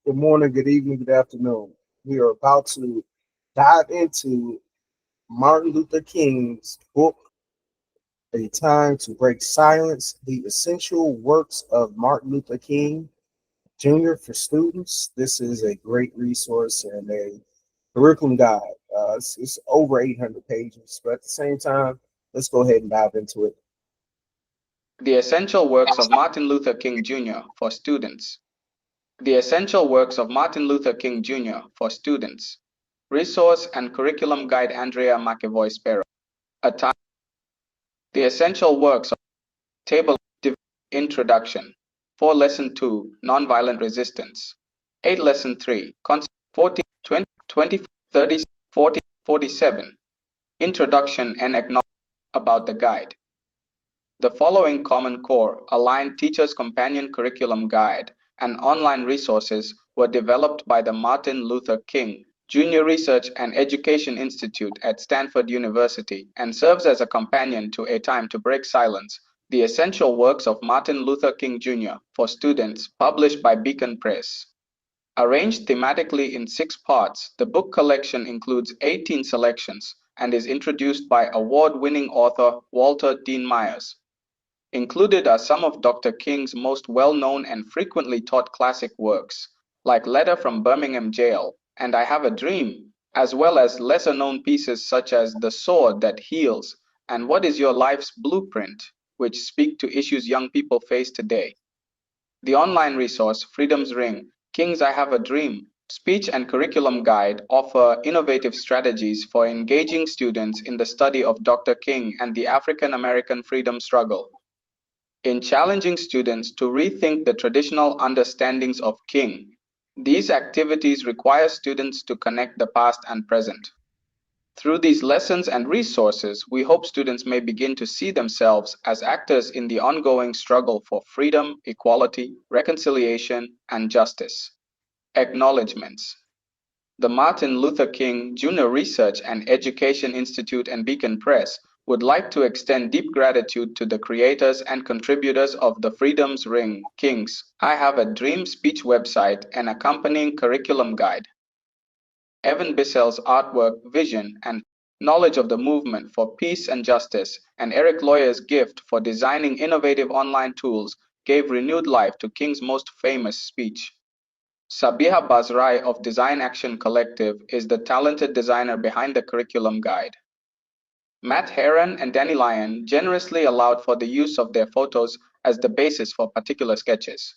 Good morning, good evening, good afternoon. We are about to dive into Martin Luther King's book, A Time to Break Silence, the essential works of Martin Luther King Jr. for students. This is a great resource and a curriculum guide. It's over 800 pages, but at the same time, let's go ahead and dive into it. The Essential Works of Martin Luther King Jr. for Students. The Essential Works of Martin Luther King Jr. for Students. Resource and Curriculum Guide Andrea McEvoy Sparrow. A time. The Essential Works of Table Introduction. 4 Lesson 2 Nonviolent Resistance. 8 Lesson 3 Concept 14, 20, 20, 30, 40, 47. Introduction and Acknowledgement about the guide. The following Common Core Aligned Teacher's Companion Curriculum Guide and online resources were developed by the Martin Luther King Jr. Research and Education Institute at Stanford University and serves as a companion to A Time to Break Silence, the essential works of Martin Luther King Jr. for students, published by Beacon Press. Arranged thematically in 6 parts, the book collection includes 18 selections and is introduced by award-winning author Walter Dean Myers. Included are some of Dr. King's most well-known and frequently taught classic works, like Letter from Birmingham Jail and I Have a Dream, as well as lesser-known pieces such as The Sword That Heals and What is Your Life's Blueprint, which speak to issues young people face today. The online resource, Freedom's Ring, King's I Have a Dream, Speech and Curriculum Guide offer innovative strategies for engaging students in the study of Dr. King and the African American freedom struggle. In challenging students to rethink the traditional understandings of King, these activities require students to connect the past and present. Through these lessons and resources, we hope students may begin to see themselves as actors in the ongoing struggle for freedom, equality, reconciliation, and justice. Acknowledgements. The Martin Luther King Jr. Research and Education Institute and Beacon Press would like to extend deep gratitude to the creators and contributors of the Freedom's Ring, King's I Have a Dream speech website and accompanying curriculum guide. Evan Bissell's artwork, vision, and knowledge of the movement for peace and justice, and Eric Loyer's gift for designing innovative online tools gave renewed life to King's most famous speech. Sabiha Bazrai of Design Action Collective is the talented designer behind the curriculum guide. Matt Heron and Danny Lyon generously allowed for the use of their photos as the basis for particular sketches.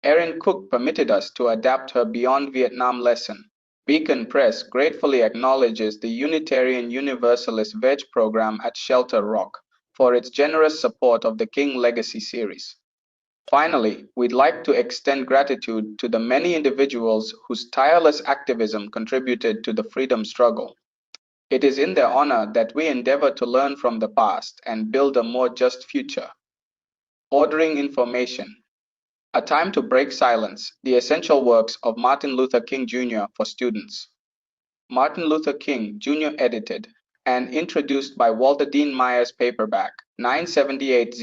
Erin Cook permitted us to adapt her Beyond Vietnam lesson. Beacon Press gratefully acknowledges the Unitarian Universalist Veg program at Shelter Rock for its generous support of the King Legacy series. Finally, we'd like to extend gratitude to the many individuals whose tireless activism contributed to the freedom struggle. It is in their honor that we endeavor to learn from the past and build a more just future. Ordering information. A Time to Break Silence, the essential works of Martin Luther King Jr. for students. Martin Luther King Jr. edited and introduced by Walter Dean Myers paperback, 978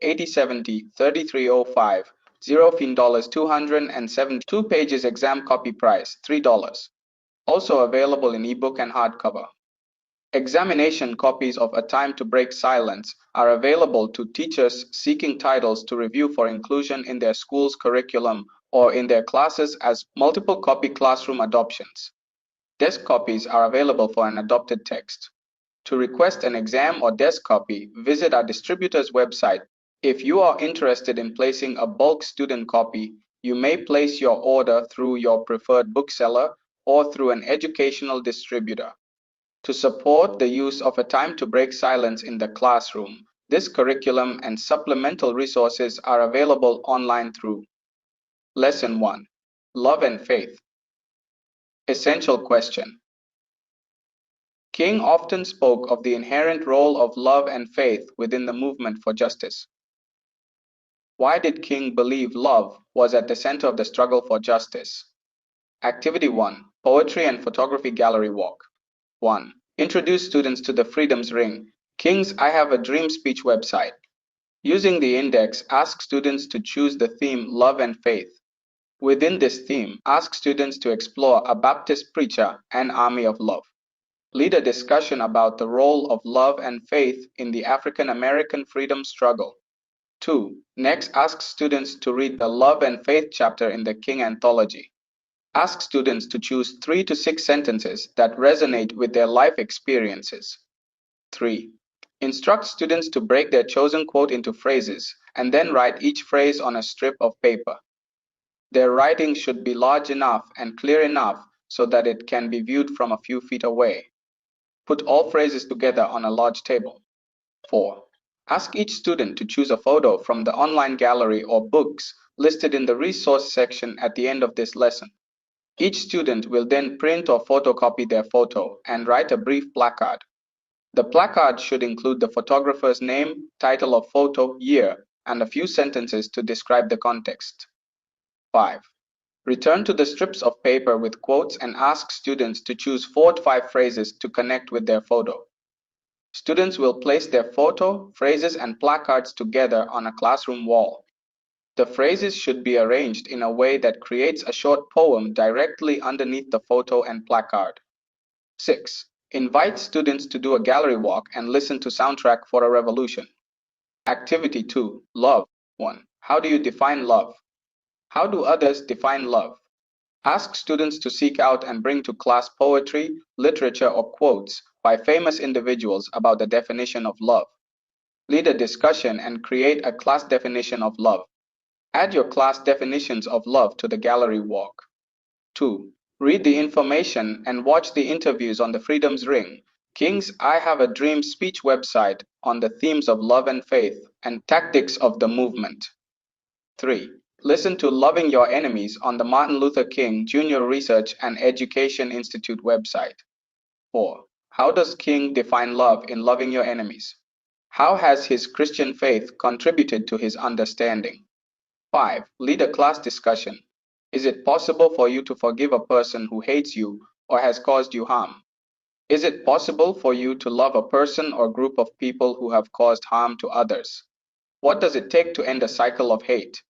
8070 3305, 0 $270, 2 pages exam copy price, $3. Also available in ebook and hardcover. Examination copies of A Time to Break Silence are available to teachers seeking titles to review for inclusion in their school's curriculum or in their classes as multiple copy classroom adoptions. Desk copies are available for an adopted text. To request an exam or desk copy, visit our distributor's website. If you are interested in placing a bulk student copy, you may place your order through your preferred bookseller or through an educational distributor. To support the use of A Time to Break Silence in the classroom, this curriculum and supplemental resources are available online through Lesson 1, Love and Faith. Essential question. King often spoke of the inherent role of love and faith within the movement for justice. Why did King believe love was at the center of the struggle for justice? Activity 1, Poetry and Photography Gallery Walk. 1. Introduce students to the Freedom's Ring, King's I Have a Dream speech website. Using the index, ask students to choose the theme Love and Faith. Within this theme, ask students to explore a Baptist preacher and army of love. Lead a discussion about the role of love and faith in the African American freedom struggle. 2. Next, ask students to read the Love and Faith chapter in the King Anthology. Ask students to choose 3 to 6 sentences that resonate with their life experiences. 3. Instruct students to break their chosen quote into phrases and then write each phrase on a strip of paper. Their writing should be large enough and clear enough so that it can be viewed from a few feet away. Put all phrases together on a large table. 4. Ask each student to choose a photo from the online gallery or books listed in the resource section at the end of this lesson. Each student will then print or photocopy their photo and write a brief placard. The placard should include the photographer's name, title of photo, year, and a few sentences to describe the context. 5. Return to the strips of paper with quotes and ask students to choose 4 to 5 phrases to connect with their photo. Students will place their photo, phrases, and placards together on a classroom wall. The phrases should be arranged in a way that creates a short poem directly underneath the photo and placard. 6. Invite students to do a gallery walk and listen to Soundtrack for a Revolution. Activity 2. Love. 1. How do you define love? How do others define love? Ask students to seek out and bring to class poetry, literature, or quotes by famous individuals about the definition of love. Lead a discussion and create a class definition of love. Add your class definitions of love to the gallery walk. 2. Read the information and watch the interviews on the Freedom's Ring, King's I Have a Dream speech website on the themes of love and faith and tactics of the movement. 3. Listen to Loving Your Enemies on the Martin Luther King Jr. Research and Education Institute website. 4. How does King define love in Loving Your Enemies? How has his Christian faith contributed to his understanding? 5. Lead a class discussion. Is it possible for you to forgive a person who hates you or has caused you harm? Is it possible for you to love a person or group of people who have caused harm to others? What does it take to end a cycle of hate?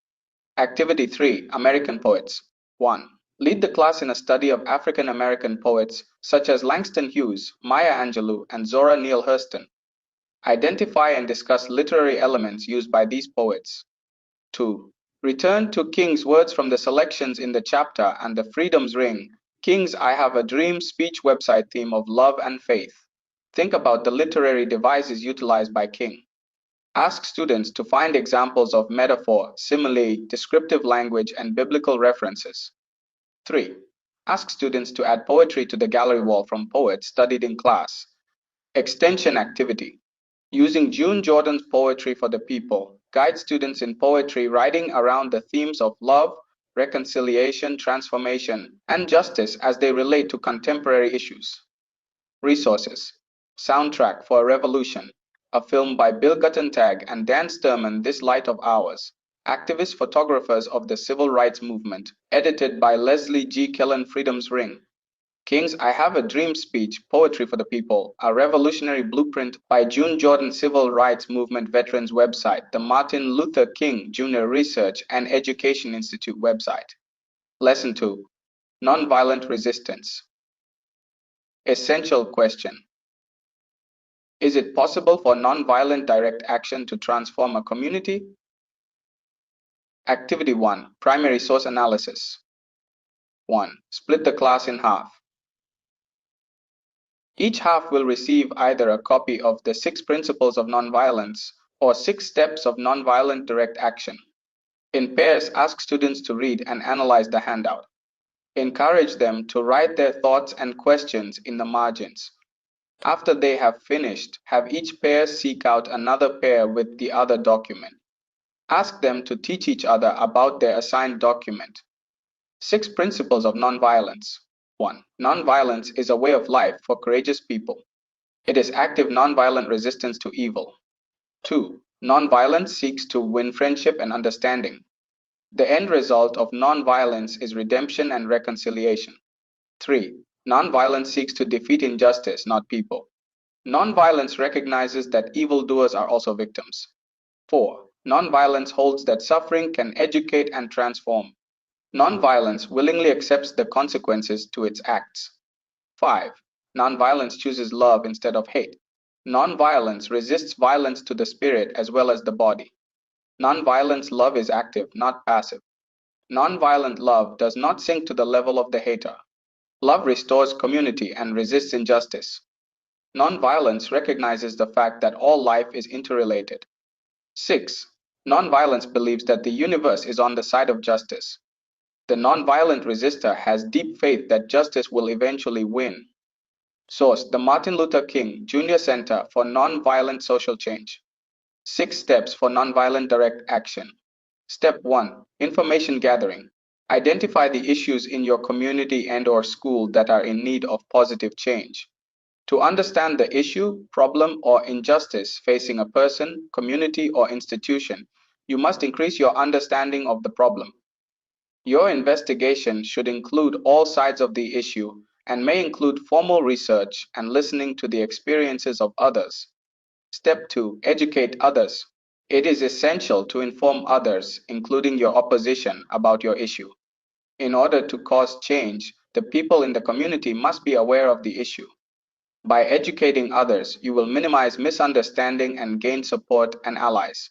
Activity 3. American Poets. 1. Lead the class in a study of African American poets such as Langston Hughes, Maya Angelou, and Zora Neale Hurston. Identify and discuss literary elements used by these poets. 2. Return to King's words from the selections in the chapter and the Freedom's Ring, King's I Have a Dream speech website theme of love and faith. Think about the literary devices utilized by King. Ask students to find examples of metaphor, simile, descriptive language, and biblical references. 3. Ask students to add poetry to the gallery wall from poets studied in class. Extension activity. Using June Jordan's Poetry for the People, guide students in poetry writing around the themes of love, reconciliation, transformation, and justice as they relate to contemporary issues. Resources. Soundtrack for a Revolution, a film by Bill Guttentag and Dan Sturman, This Light of Ours. Activist photographers of the civil rights movement, edited by Leslie G. Kellen, Freedom's Ring. King's I Have a Dream speech, Poetry for the People, a revolutionary blueprint by June Jordan Civil Rights Movement Veterans website, the Martin Luther King Jr. Research and Education Institute website. Lesson 2. Nonviolent Resistance. Essential question. Is it possible for nonviolent direct action to transform a community? Activity 1. Primary source analysis. 1. Split the class in half. Each half will receive either a copy of the 6 Principles of Nonviolence or 6 Steps of Nonviolent Direct Action. In pairs, ask students to read and analyze the handout. Encourage them to write their thoughts and questions in the margins. After they have finished, have each pair seek out another pair with the other document. Ask them to teach each other about their assigned document. 6 Principles of Nonviolence. 1. Nonviolence is a way of life for courageous people. It is active nonviolent resistance to evil. 2. Nonviolence seeks to win friendship and understanding. The end result of nonviolence is redemption and reconciliation. 3. Nonviolence seeks to defeat injustice, not people. Nonviolence recognizes that evildoers are also victims. 4. Nonviolence holds that suffering can educate and transform. Nonviolence willingly accepts the consequences to its acts. 5. Nonviolence chooses love instead of hate. Nonviolence resists violence to the spirit as well as the body. Nonviolence love is active, not passive. Nonviolent love does not sink to the level of the hater. Love restores community and resists injustice. Nonviolence recognizes the fact that all life is interrelated. 6. Nonviolence believes that the universe is on the side of justice. The nonviolent resistor has deep faith that justice will eventually win. Source: the Martin Luther King Jr. Center for Nonviolent Social Change. 6 steps for nonviolent direct action. Step 1. Information gathering. Identify the issues in your community and/or school that are in need of positive change. To understand the issue, problem, or injustice facing a person, community, or institution, you must increase your understanding of the problem. Your investigation should include all sides of the issue and may include formal research and listening to the experiences of others. Step 2. Educate others. It is essential to inform others, including your opposition, about your issue. In order to cause change, the people in the community must be aware of the issue. By educating others, you will minimize misunderstanding and gain support and allies.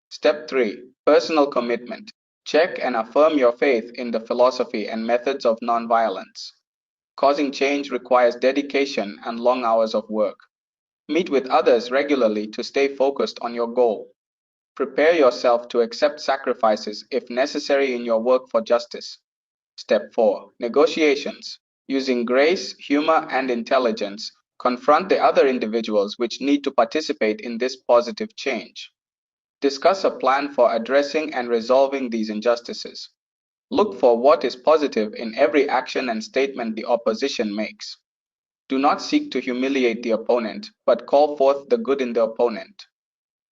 Step 3. Personal commitment. Check and affirm your faith in the philosophy and methods of nonviolence. Causing change requires dedication and long hours of work. Meet with others regularly to stay focused on your goal. Prepare yourself to accept sacrifices if necessary in your work for justice. Step 4. Negotiations. Using grace, humor, and intelligence, confront the other individuals which need to participate in this positive change. Discuss a plan for addressing and resolving these injustices. Look for what is positive in every action and statement the opposition makes. Do not seek to humiliate the opponent, but call forth the good in the opponent.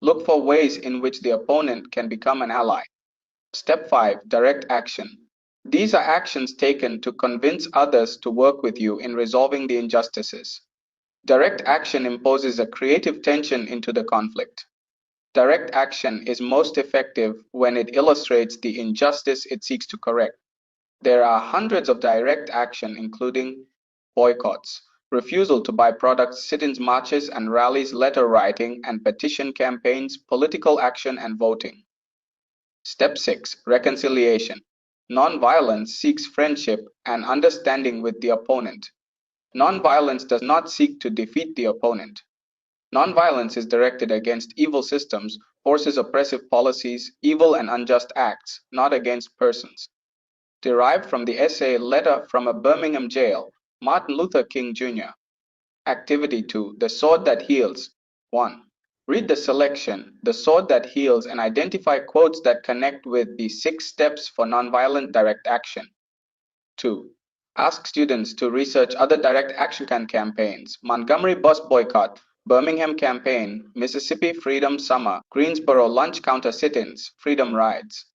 Look for ways in which the opponent can become an ally. Step 5. Direct action. These are actions taken to convince others to work with you in resolving the injustices. Direct action imposes a creative tension into the conflict. Direct action is most effective when it illustrates the injustice it seeks to correct. There are hundreds of direct action, including boycotts, refusal to buy products, sit-ins, marches and rallies, letter writing and petition campaigns, political action, and voting. Step 6. Reconciliation. Nonviolence seeks friendship and understanding with the opponent. Nonviolence does not seek to defeat the opponent. Nonviolence is directed against evil systems, forces, oppressive policies, evil and unjust acts, not against persons. Derived from the essay Letter from a Birmingham Jail, Martin Luther King Jr. Activity 2. The Sword That Heals. 1. Read the selection, The Sword That Heals, and identify quotes that connect with the 6 steps for nonviolent direct action. 2. Ask students to research other direct action campaigns: Montgomery Bus Boycott, Birmingham Campaign, Mississippi Freedom Summer, Greensboro Lunch Counter Sit-ins, Freedom Rides.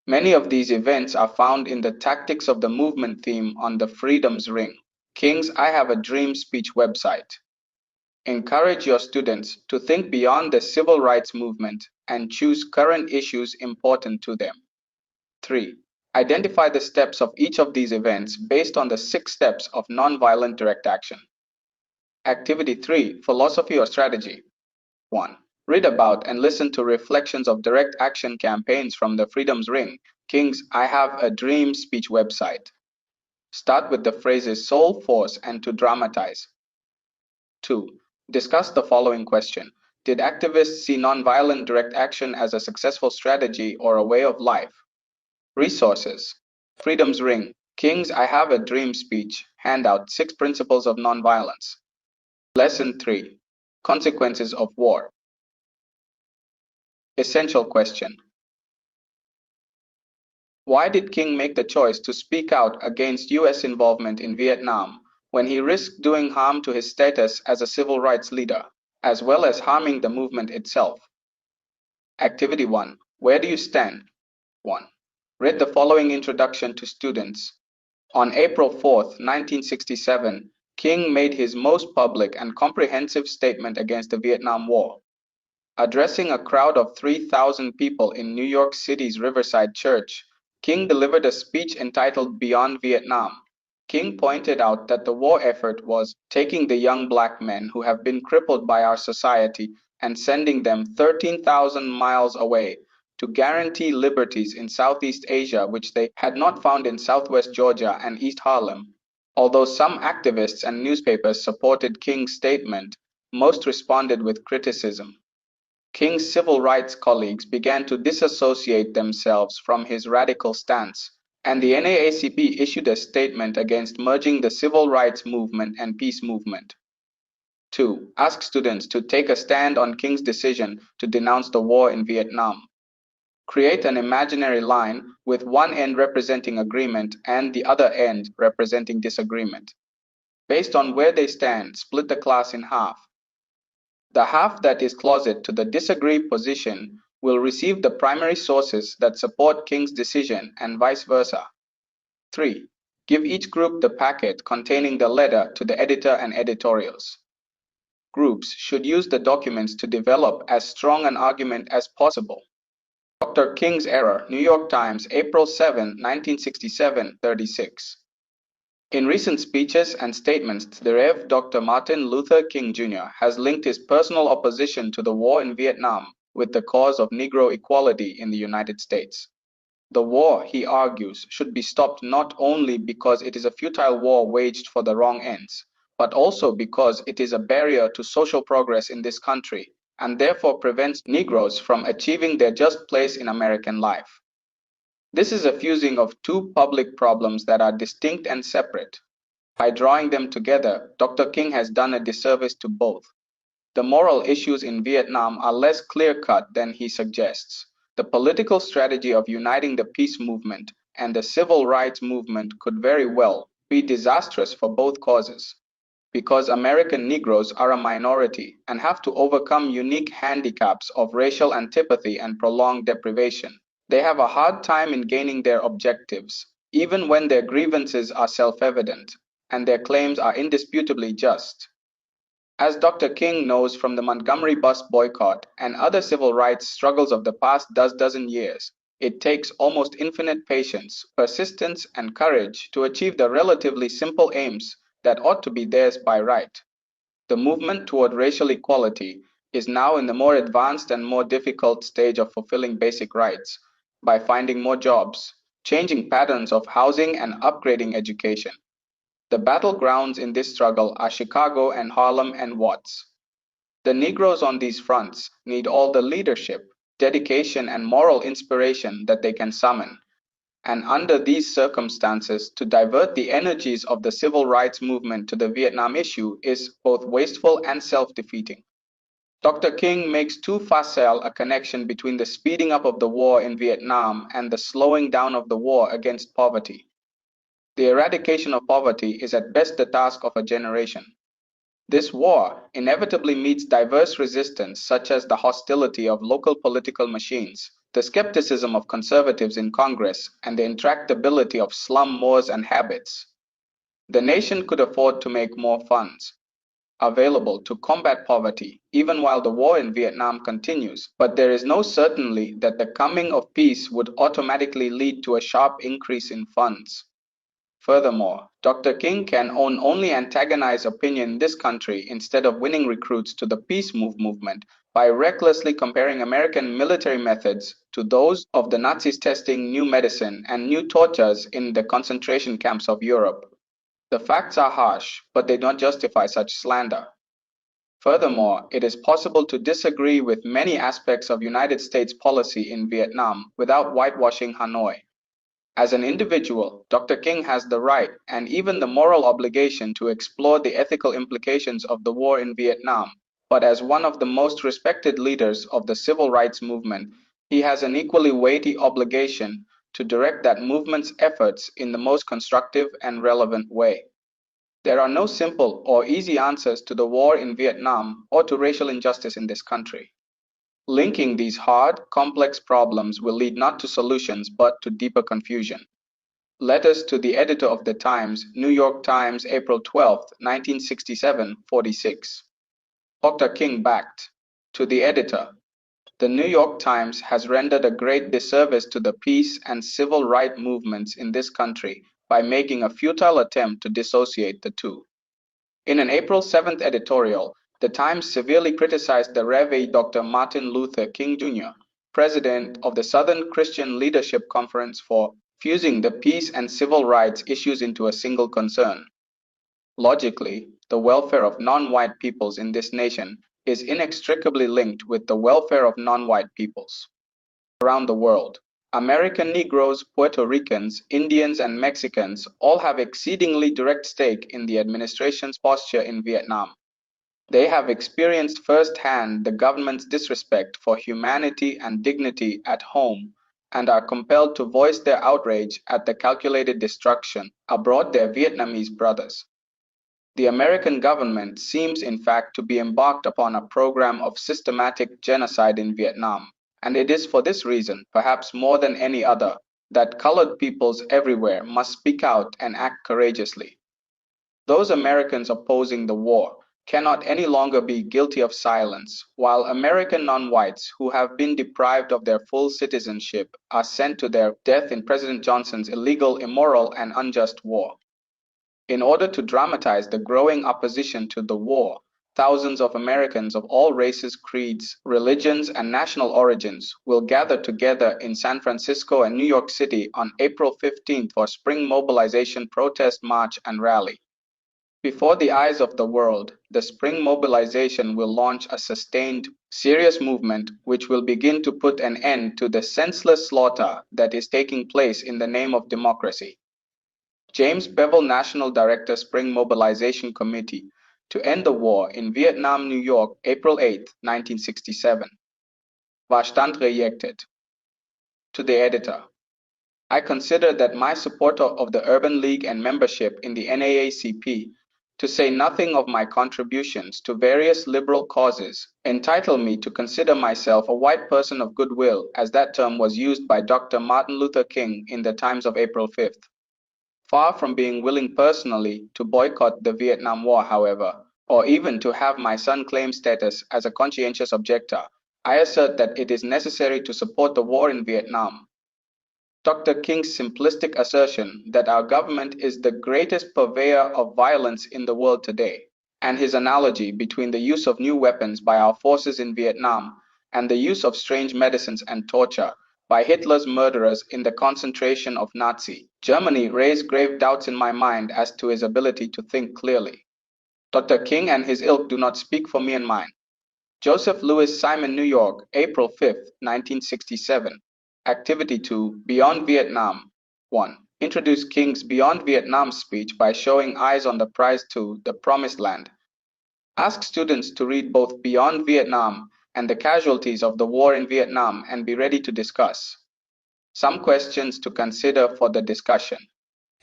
Many of these events are found in the Tactics of the Movement theme on the Freedom's Ring, King's I Have a Dream speech website. Encourage your students to think beyond the civil rights movement and choose current issues important to them. 3. Identify the steps of each of these events based on the 6 steps of nonviolent direct action. Activity 3. Philosophy or strategy. 1. Read about and listen to reflections of direct action campaigns from the Freedom's Ring, King's I Have a Dream speech website. Start with the phrases soul, force, and to dramatize. 2. Discuss the following question. Did activists see nonviolent direct action as a successful strategy or a way of life? Resources. Freedom's Ring, King's I Have a Dream speech, handout 6 Principles of Nonviolence. Lesson 3. Consequences of War. Essential question. Why did King make the choice to speak out against US involvement in Vietnam when he risked doing harm to his status as a civil rights leader, as well as harming the movement itself? Activity 1. Where do you stand? 1. Read the following introduction to students. On April 4, 1967, King made his most public and comprehensive statement against the Vietnam War. Addressing a crowd of 3,000 people in New York City's Riverside Church, King delivered a speech entitled Beyond Vietnam. King pointed out that the war effort was taking the young black men who have been crippled by our society and sending them 13,000 miles away to guarantee liberties in Southeast Asia, which they had not found in Southwest Georgia and East Harlem. Although some activists and newspapers supported King's statement, most responded with criticism. King's civil rights colleagues began to disassociate themselves from his radical stance, and the NAACP issued a statement against merging the civil rights movement and peace movement. 2. Ask students to take a stand on King's decision to denounce the war in Vietnam. Create an imaginary line with one end representing agreement and the other end representing disagreement. Based on where they stand, split the class in half. The half that is closet to the disagree position will receive the primary sources that support King's decision and vice versa. 3. Give each group the packet containing the letter to the editor and editorials. Groups should use the documents to develop as strong an argument as possible. Dr. King's Error, New York Times, April 7, 1967, 36. In recent speeches and statements, the Rev. Dr. Martin Luther King Jr. has linked his personal opposition to the war in Vietnam with the cause of Negro equality in the United States. The war, he argues, should be stopped not only because it is a futile war waged for the wrong ends, but also because it is a barrier to social progress in this country and therefore prevents Negroes from achieving their just place in American life. This is a fusing of two public problems that are distinct and separate. By drawing them together, Dr. King has done a disservice to both. The moral issues in Vietnam are less clear-cut than he suggests. The political strategy of uniting the peace movement and the civil rights movement could very well be disastrous for both causes. Because American Negroes are a minority and have to overcome unique handicaps of racial antipathy and prolonged deprivation, they have a hard time in gaining their objectives, even when their grievances are self-evident and their claims are indisputably just. As Dr. King knows from the Montgomery bus boycott and other civil rights struggles of the past dozen years, it takes almost infinite patience, persistence, and courage to achieve the relatively simple aims that ought to be theirs by right. The movement toward racial equality is now in the more advanced and more difficult stage of fulfilling basic rights by finding more jobs, changing patterns of housing, and upgrading education. The battlegrounds in this struggle are Chicago and Harlem and Watts. The Negroes on these fronts need all the leadership, dedication, and moral inspiration that they can summon. And under these circumstances, to divert the energies of the civil rights movement to the Vietnam issue is both wasteful and self-defeating. Dr. King makes too facile a connection between the speeding up of the war in Vietnam and the slowing down of the war against poverty. The eradication of poverty is at best the task of a generation. This war inevitably meets diverse resistance, such as the hostility of local political machines, the skepticism of conservatives in Congress, and the intractability of slum mores and habits. The nation could afford to make more funds available to combat poverty, even while the war in Vietnam continues, but there is no certainty that the coming of peace would automatically lead to a sharp increase in funds. Furthermore, Dr. King can only antagonize opinion in this country instead of winning recruits to the peace movement by recklessly comparing American military methods to those of the Nazis testing new medicine and new tortures in the concentration camps of Europe. The facts are harsh, but they don't justify such slander. Furthermore, it is possible to disagree with many aspects of United States policy in Vietnam without whitewashing Hanoi. As an individual, Dr. King has the right and even the moral obligation to explore the ethical implications of the war in Vietnam, but as one of the most respected leaders of the civil rights movement, he has an equally weighty obligation to direct that movement's efforts in the most constructive and relevant way. There are no simple or easy answers to the war in Vietnam or to racial injustice in this country. Linking these hard, complex problems will lead not to solutions but to deeper confusion. Letters to the editor of the Times, New York Times, April 12, 1967, 46. Dr. King backed. To the editor. The New York Times has rendered a great disservice to the peace and civil rights movements in this country by making a futile attempt to dissociate the two. In an April 7th editorial, the Times severely criticized the Rev. Dr. Martin Luther King Jr., president of the Southern Christian Leadership Conference, for fusing the peace and civil rights issues into a single concern. Logically, the welfare of non-white peoples in this nation is inextricably linked with the welfare of non-white peoples around the world. American Negroes, Puerto Ricans, Indians, and Mexicans all have exceedingly direct stake in the administration's posture in Vietnam. They have experienced firsthand the government's disrespect for humanity and dignity at home and are compelled to voice their outrage at the calculated destruction abroad their Vietnamese brothers. The American government seems in fact to be embarked upon a program of systematic genocide in Vietnam, and it is for this reason, perhaps more than any other, that colored peoples everywhere must speak out and act courageously. Those Americans opposing the war cannot any longer be guilty of silence, while American non-whites who have been deprived of their full citizenship are sent to their death in President Johnson's illegal, immoral, and unjust war. In order to dramatize the growing opposition to the war, thousands of Americans of all races, creeds, religions, and national origins will gather together in San Francisco and New York City on April 15th for spring mobilization, protest, march, and rally. Before the eyes of the world, the spring mobilization will launch a sustained, serious movement which will begin to put an end to the senseless slaughter that is taking place in the name of democracy. James Bevel, National Director, Spring Mobilization Committee, to End the War in Vietnam, New York, April 8, 1967. War rejected. To the editor, I consider that my support of the Urban League and membership in the NAACP, to say nothing of my contributions to various liberal causes, entitle me to consider myself a white person of goodwill, as that term was used by Dr. Martin Luther King in the Times of April 5th. Far from being willing personally to boycott the Vietnam War, however, or even to have my son claim status as a conscientious objector, I assert that it is necessary to support the war in Vietnam. Dr. King's simplistic assertion that our government is the greatest purveyor of violence in the world today, and his analogy between the use of new weapons by our forces in Vietnam and the use of strange medicines and torture by Hitler's murderers in the concentration of Nazi Germany raised grave doubts in my mind as to his ability to think clearly. Dr. King and his ilk do not speak for me and mine. Joseph Louis Simon, New York, April 5, 1967. Activity 2, Beyond Vietnam. 1. Introduce King's Beyond Vietnam speech by showing eyes on the prize to The Promised Land. Ask students to read both Beyond Vietnam and The Casualties of the War in Vietnam and be ready to discuss. Some questions to consider for the discussion.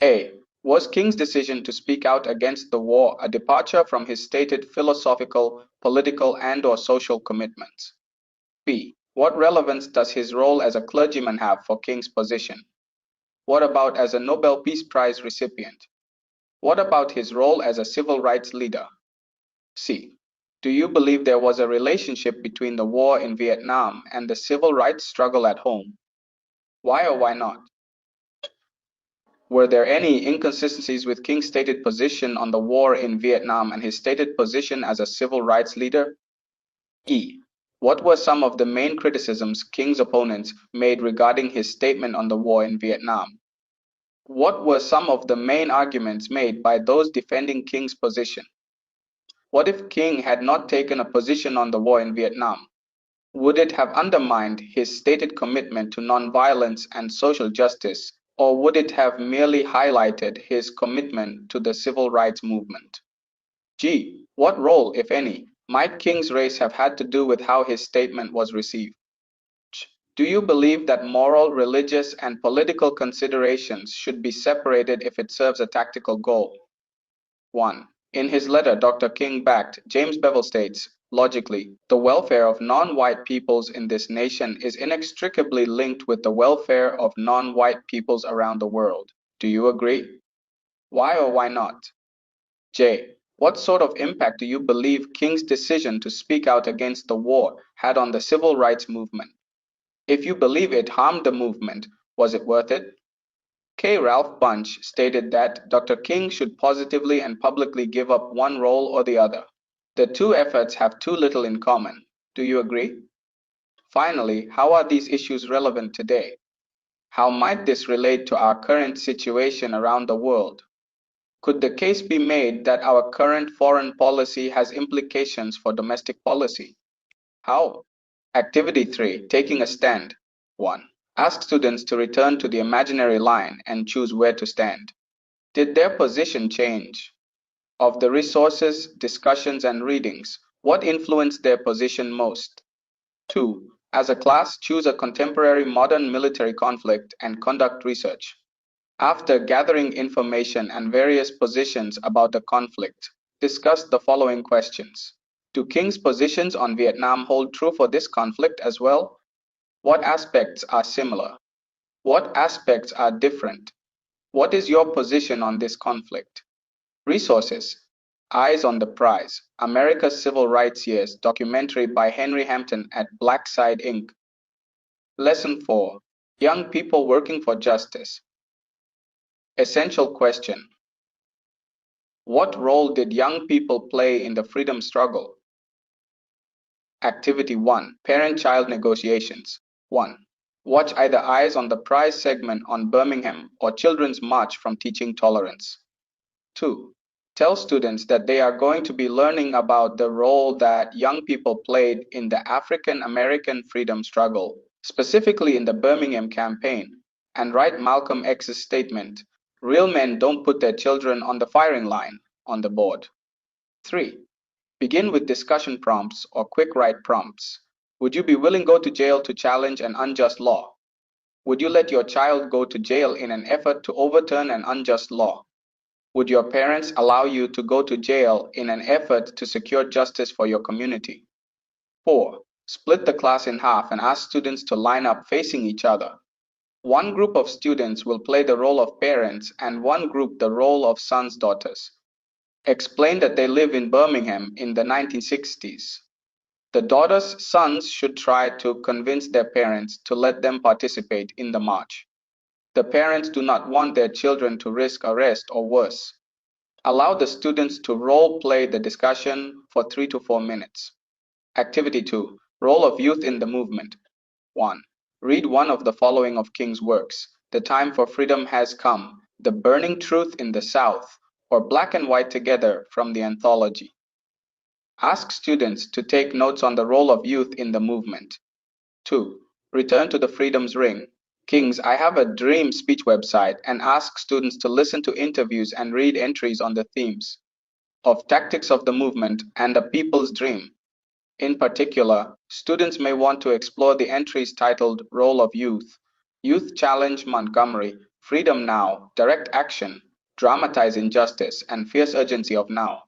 A. Was King's decision to speak out against the war a departure from his stated philosophical, political, and/or social commitments? B. What relevance does his role as a clergyman have for King's position? What about as a Nobel Peace Prize recipient? What about his role as a civil rights leader? C. Do you believe there was a relationship between the war in Vietnam and the civil rights struggle at home? Why or why not? Were there any inconsistencies with King's stated position on the war in Vietnam and his stated position as a civil rights leader? E. What were some of the main criticisms King's opponents made regarding his statement on the war in Vietnam? What were some of the main arguments made by those defending King's position? What if King had not taken a position on the war in Vietnam? Would it have undermined his stated commitment to nonviolence and social justice, or would it have merely highlighted his commitment to the civil rights movement? G. What role, if any, might King's race have had to do with how his statement was received? Do you believe that moral, religious, and political considerations should be separated if it serves a tactical goal? 1. In his letter, Dr. King backed James Bevel states, logically, the welfare of non-white peoples in this nation is inextricably linked with the welfare of non-white peoples around the world. Do you agree? Why or why not? J. What sort of impact do you believe King's decision to speak out against the war had on the civil rights movement? If you believe it harmed the movement, was it worth it? K. Ralph Bunche stated that Dr. King should positively and publicly give up one role or the other. The two efforts have too little in common. Do you agree? Finally, how are these issues relevant today? How might this relate to our current situation around the world? Could the case be made that our current foreign policy has implications for domestic policy? How? Activity 3, taking a stand. 1. Ask students to return to the imaginary line and choose where to stand. Did their position change? Of the resources, discussions, and readings, what influenced their position most? 2. As a class, choose a contemporary modern military conflict and conduct research. After gathering information and various positions about the conflict, discuss the following questions. Do King's positions on Vietnam hold true for this conflict as well? What aspects are similar? What aspects are different? What is your position on this conflict? Resources. Eyes on the Prize, America's Civil Rights Years documentary by Henry Hampton at Blackside Inc. Lesson 4. Young People Working for Justice. Essential question. What role did young people play in the freedom struggle? Activity 1. Parent-child negotiations. 1. Watch either Eyes on the Prize segment on Birmingham or Children's March from Teaching Tolerance. 2. Tell students that they are going to be learning about the role that young people played in the African American freedom struggle, specifically in the Birmingham campaign, and write Malcolm X's statement, "Real men don't put their children on the firing line," on the board. 3. Begin with discussion prompts or quick write prompts. Would you be willing to go to jail to challenge an unjust law? Would you let your child go to jail in an effort to overturn an unjust law? Would your parents allow you to go to jail in an effort to secure justice for your community? 4. Split the class in half and ask students to line up facing each other. One group of students will play the role of parents and one group the role of sons, daughters. Explain that they live in Birmingham in the 1960s. The daughters' sons should try to convince their parents to let them participate in the march. The parents do not want their children to risk arrest or worse. Allow the students to role play the discussion for 3 to 4 minutes. Activity 2. Role of youth in the movement. 1. Read one of the following of King's works: The Time for Freedom Has Come, The Burning Truth in the South, or Black and White Together from the anthology. Ask students to take notes on the role of youth in the movement. 2. Return to the Freedom's Ring, King's I Have a Dream speech website, and ask students to listen to interviews and read entries on the themes of tactics of the movement and a people's dream. In particular, students may want to explore the entries titled Role of Youth, Youth Challenge Montgomery, Freedom Now, Direct Action, Dramatize Injustice, and Fierce Urgency of Now.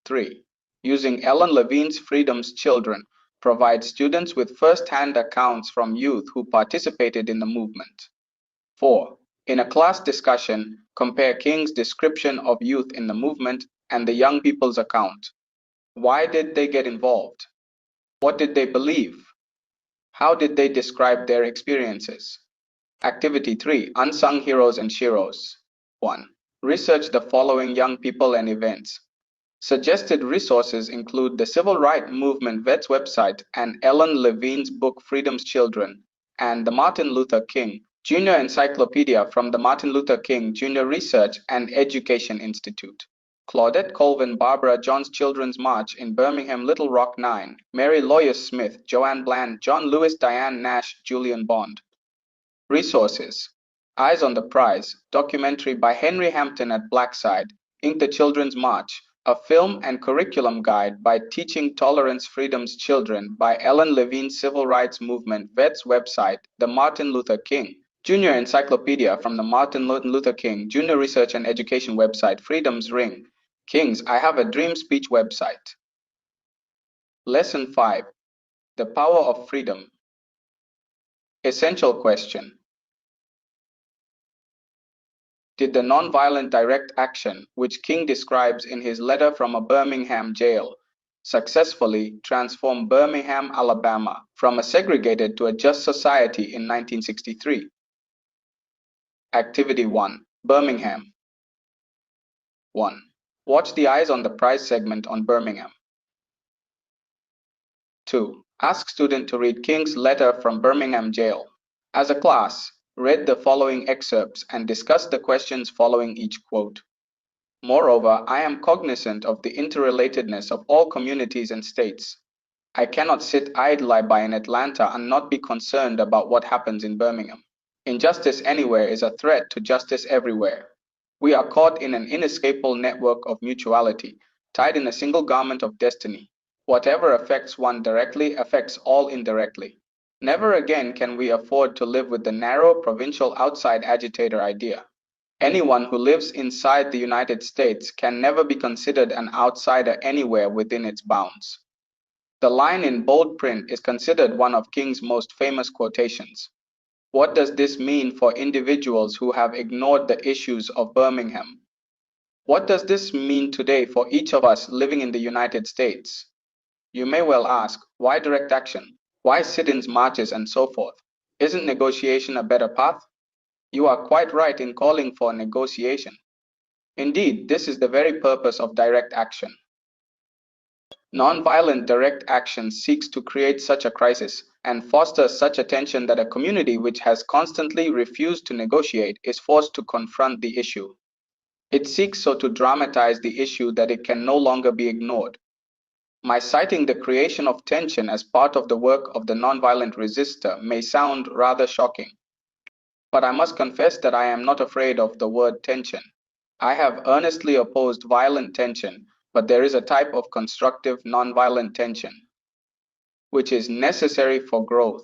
3. Using Ellen Levine's Freedom's Children, provide students with first-hand accounts from youth who participated in the movement. 4. In a class discussion, compare King's description of youth in the movement and the young people's account. Why did they get involved? What did they believe? How did they describe their experiences? Activity 3. Unsung Heroes and Sheroes. 1. Research the following young people and events. Suggested resources include the Civil Rights Movement Vets website and Ellen Levine's book Freedom's Children, and the Martin Luther King Jr. Encyclopedia from the Martin Luther King Jr. Research and Education Institute. Claudette Colvin, Barbara John's Children's March in Birmingham, Little Rock 9, Mary Loyes Smith, Joanne Bland, John Lewis, Diane Nash, Julian Bond. Resources: Eyes on the Prize, documentary by Henry Hampton at Blackside, Inc. The Children's March, a film and curriculum guide by Teaching Tolerance Freedom's Children by Ellen Levine Civil Rights Movement Vets website, the Martin Luther King Jr. Encyclopedia from the Martin Luther King Jr. Research and Education website, Freedom's Ring, King's I Have a Dream speech website. Lesson 5. The Power of Freedom. Essential question. Did the nonviolent direct action, which King describes in his letter from a Birmingham jail, successfully transform Birmingham, Alabama, from a segregated to a just society in 1963? Activity 1. Birmingham. 1. Watch the eyes on the prize segment on Birmingham. 2. Ask student to read King's letter from Birmingham jail. As a class, read the following excerpts and discuss the questions following each quote. Moreover, I am cognizant of the interrelatedness of all communities and states. I cannot sit idly by in Atlanta and not be concerned about what happens in Birmingham. Injustice anywhere is a threat to justice everywhere. We are caught in an inescapable network of mutuality, tied in a single garment of destiny. Whatever affects one directly affects all indirectly. Never again can we afford to live with the narrow provincial outside agitator idea. Anyone who lives inside the United States can never be considered an outsider anywhere within its bounds. The line in bold print is considered one of King's most famous quotations. What does this mean for individuals who have ignored the issues of Birmingham? What does this mean today for each of us living in the United States? You may well ask, why direct action? Why sit-ins, marches, and so forth? Isn't negotiation a better path? You are quite right in calling for negotiation. Indeed, this is the very purpose of direct action. Nonviolent direct action seeks to create such a crisis and fosters such a tension that a community which has constantly refused to negotiate is forced to confront the issue. It seeks so to dramatize the issue that it can no longer be ignored. My citing the creation of tension as part of the work of the nonviolent resistor may sound rather shocking, but I must confess that I am not afraid of the word tension. I have earnestly opposed violent tension, but there is a type of constructive nonviolent tension, which is necessary for growth.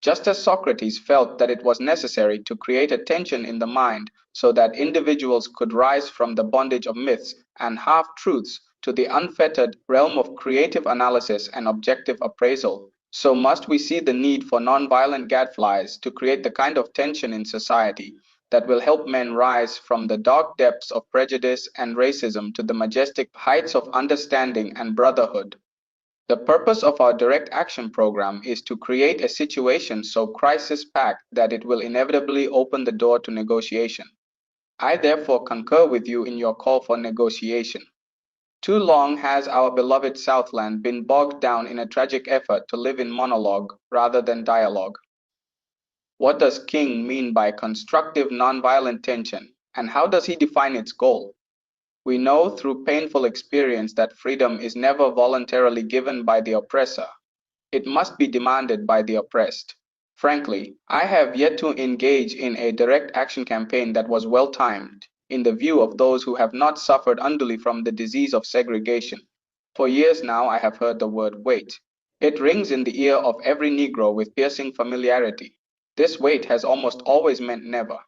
Just as Socrates felt that it was necessary to create a tension in the mind so that individuals could rise from the bondage of myths and half truths to the unfettered realm of creative analysis and objective appraisal, so must we see the need for nonviolent gadflies to create the kind of tension in society that will help men rise from the dark depths of prejudice and racism to the majestic heights of understanding and brotherhood. The purpose of our direct action program is to create a situation so crisis-packed that it will inevitably open the door to negotiation. I therefore concur with you in your call for negotiation. Too long has our beloved Southland been bogged down in a tragic effort to live in monologue rather than dialogue. What does King mean by constructive nonviolent tension, and how does he define its goal? We know through painful experience that freedom is never voluntarily given by the oppressor. It must be demanded by the oppressed. Frankly, I have yet to engage in a direct action campaign that was well timed, in the view of those who have not suffered unduly from the disease of segregation. For years now, I have heard the word wait. It rings in the ear of every Negro with piercing familiarity. This wait has almost always meant never.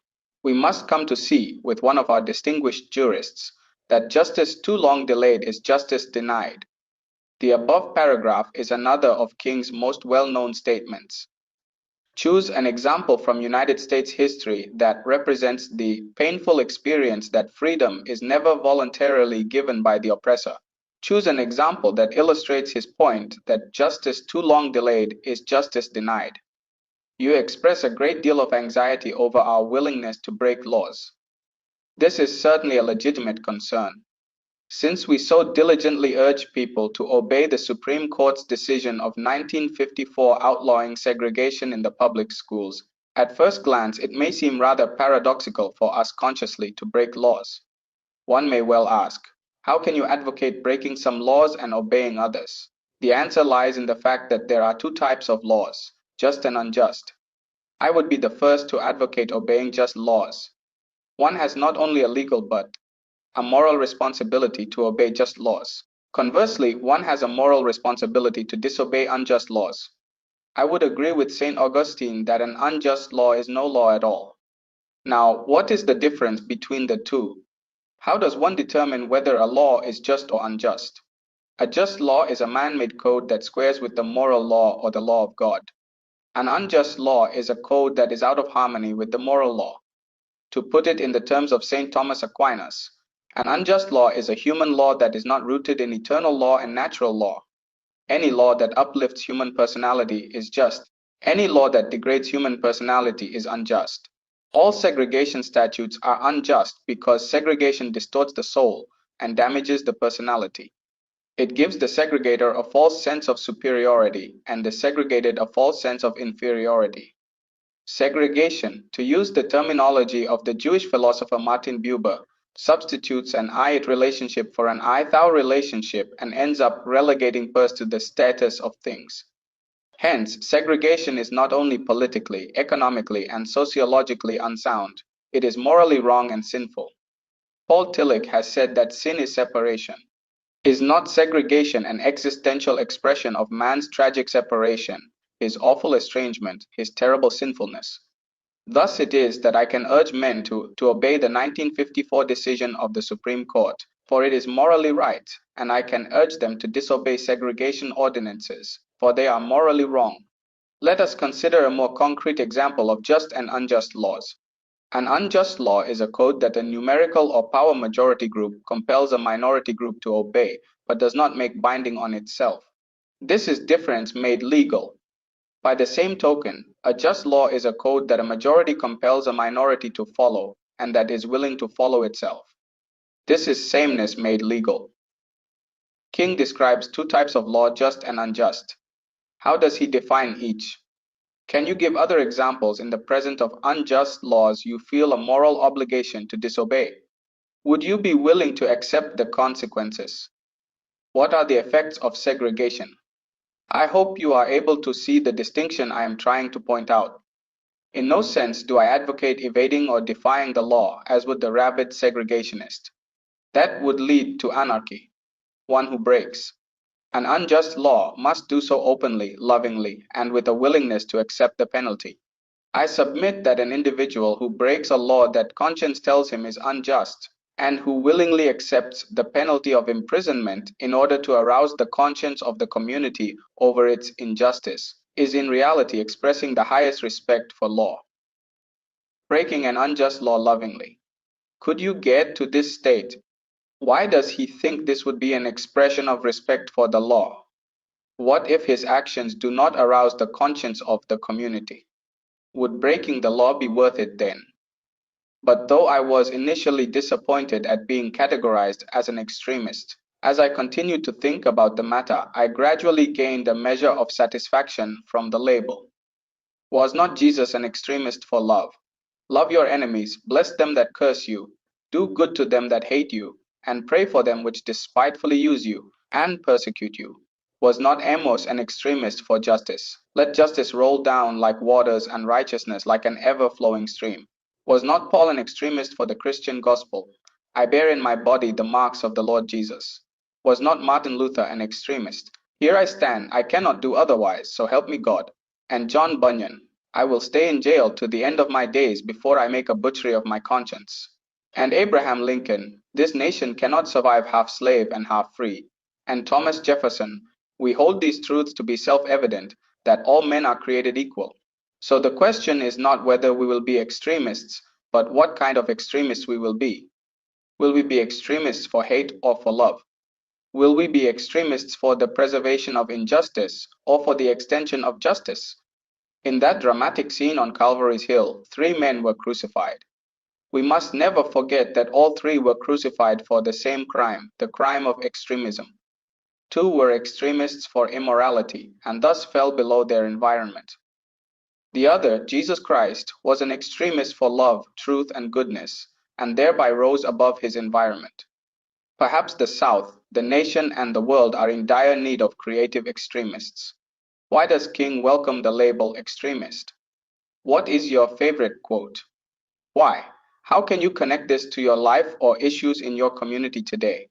We must come to see, with one of our distinguished jurists, that justice too long delayed is justice denied. The above paragraph is another of King's most well-known statements. Choose an example from United States history that represents the painful experience that freedom is never voluntarily given by the oppressor. Choose an example that illustrates his point that justice too long delayed is justice denied. You express a great deal of anxiety over our willingness to break laws. This is certainly a legitimate concern. Since we so diligently urge people to obey the Supreme Court's decision of 1954 outlawing segregation in the public schools, at first glance it may seem rather paradoxical for us consciously to break laws. One may well ask, how can you advocate breaking some laws and obeying others? The answer lies in the fact that there are two types of laws, just and unjust. I would be the first to advocate obeying just laws. One has not only a legal but a moral responsibility to obey just laws. Conversely, one has a moral responsibility to disobey unjust laws. I would agree with St. Augustine that an unjust law is no law at all. Now, what is the difference between the two? How does one determine whether a law is just or unjust? A just law is a man-made code that squares with the moral law or the law of God. An unjust law is a code that is out of harmony with the moral law. To put it in the terms of St. Thomas Aquinas, an unjust law is a human law that is not rooted in eternal law and natural law. Any law that uplifts human personality is just. Any law that degrades human personality is unjust. All segregation statutes are unjust because segregation distorts the soul and damages the personality. It gives the segregator a false sense of superiority and the segregated a false sense of inferiority. Segregation, to use the terminology of the Jewish philosopher Martin Buber, substitutes an I-it relationship for an I-thou relationship and ends up relegating persons to the status of things. Hence, segregation is not only politically, economically, and sociologically unsound, it is morally wrong and sinful. Paul Tillich has said that sin is separation. Is not segregation an existential expression of man's tragic separation, his awful estrangement, his terrible sinfulness? Thus it is that I can urge men to obey the 1954 decision of the Supreme Court, for it is morally right, and I can urge them to disobey segregation ordinances, for they are morally wrong. Let us consider a more concrete example of just and unjust laws. An unjust law is a code that a numerical or power majority group compels a minority group to obey, but does not make binding on itself. This is difference made legal. By the same token, a just law is a code that a majority compels a minority to follow, and that is willing to follow itself. This is sameness made legal. King describes two types of law, just and unjust. How does he define each? Can you give other examples in the presence of unjust laws you feel a moral obligation to disobey? Would you be willing to accept the consequences? What are the effects of segregation? I hope you are able to see the distinction I am trying to point out. In no sense do I advocate evading or defying the law, as would the rabid segregationist. That would lead to anarchy. One who breaks an unjust law must do so openly, lovingly, and with a willingness to accept the penalty. I submit that an individual who breaks a law that conscience tells him is unjust, and who willingly accepts the penalty of imprisonment in order to arouse the conscience of the community over its injustice, is in reality expressing the highest respect for law. Breaking an unjust law lovingly. Could you get to this state? Why does he think this would be an expression of respect for the law? What if his actions do not arouse the conscience of the community? Would breaking the law be worth it then? But though I was initially disappointed at being categorized as an extremist, as I continued to think about the matter, I gradually gained a measure of satisfaction from the label. Was not Jesus an extremist for love? Love your enemies, bless them that curse you, do good to them that hate you, and pray for them which despitefully use you and persecute you. Was not Amos an extremist for justice? Let justice roll down like waters and righteousness like an ever-flowing stream. Was not Paul an extremist for the Christian gospel? I bear in my body the marks of the Lord Jesus. Was not Martin Luther an extremist? Here I stand, I cannot do otherwise, so help me God. And John Bunyan, I will stay in jail to the end of my days before I make a butchery of my conscience. And Abraham Lincoln, this nation cannot survive half slave and half free. And Thomas Jefferson, we hold these truths to be self-evident, that all men are created equal. So the question is not whether we will be extremists, but what kind of extremists we will be. Will we be extremists for hate or for love? Will we be extremists for the preservation of injustice or for the extension of justice? In that dramatic scene on Calvary's Hill, 3 men were crucified. We must never forget that all 3 were crucified for the same crime, the crime of extremism. 2 were extremists for immorality and thus fell below their environment. The other, Jesus Christ, was an extremist for love, truth, and goodness, and thereby rose above his environment. Perhaps the South, the nation, and the world are in dire need of creative extremists. Why does King welcome the label extremist? What is your favorite quote? Why? How can you connect this to your life or issues in your community today?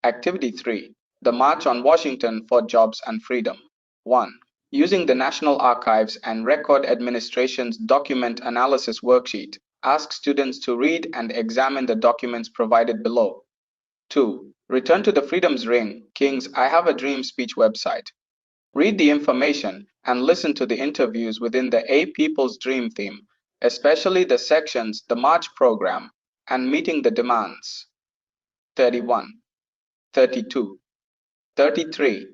Activity 3. The March on Washington for Jobs and Freedom. 1. Using the National Archives and Record Administration's Document Analysis Worksheet, ask students to read and examine the documents provided below. 2. Return to the Freedom's Ring, King's I Have a Dream speech website. Read the information and listen to the interviews within the A People's Dream theme especially the sections The March Program and Meeting the Demands. 31, 32, 33.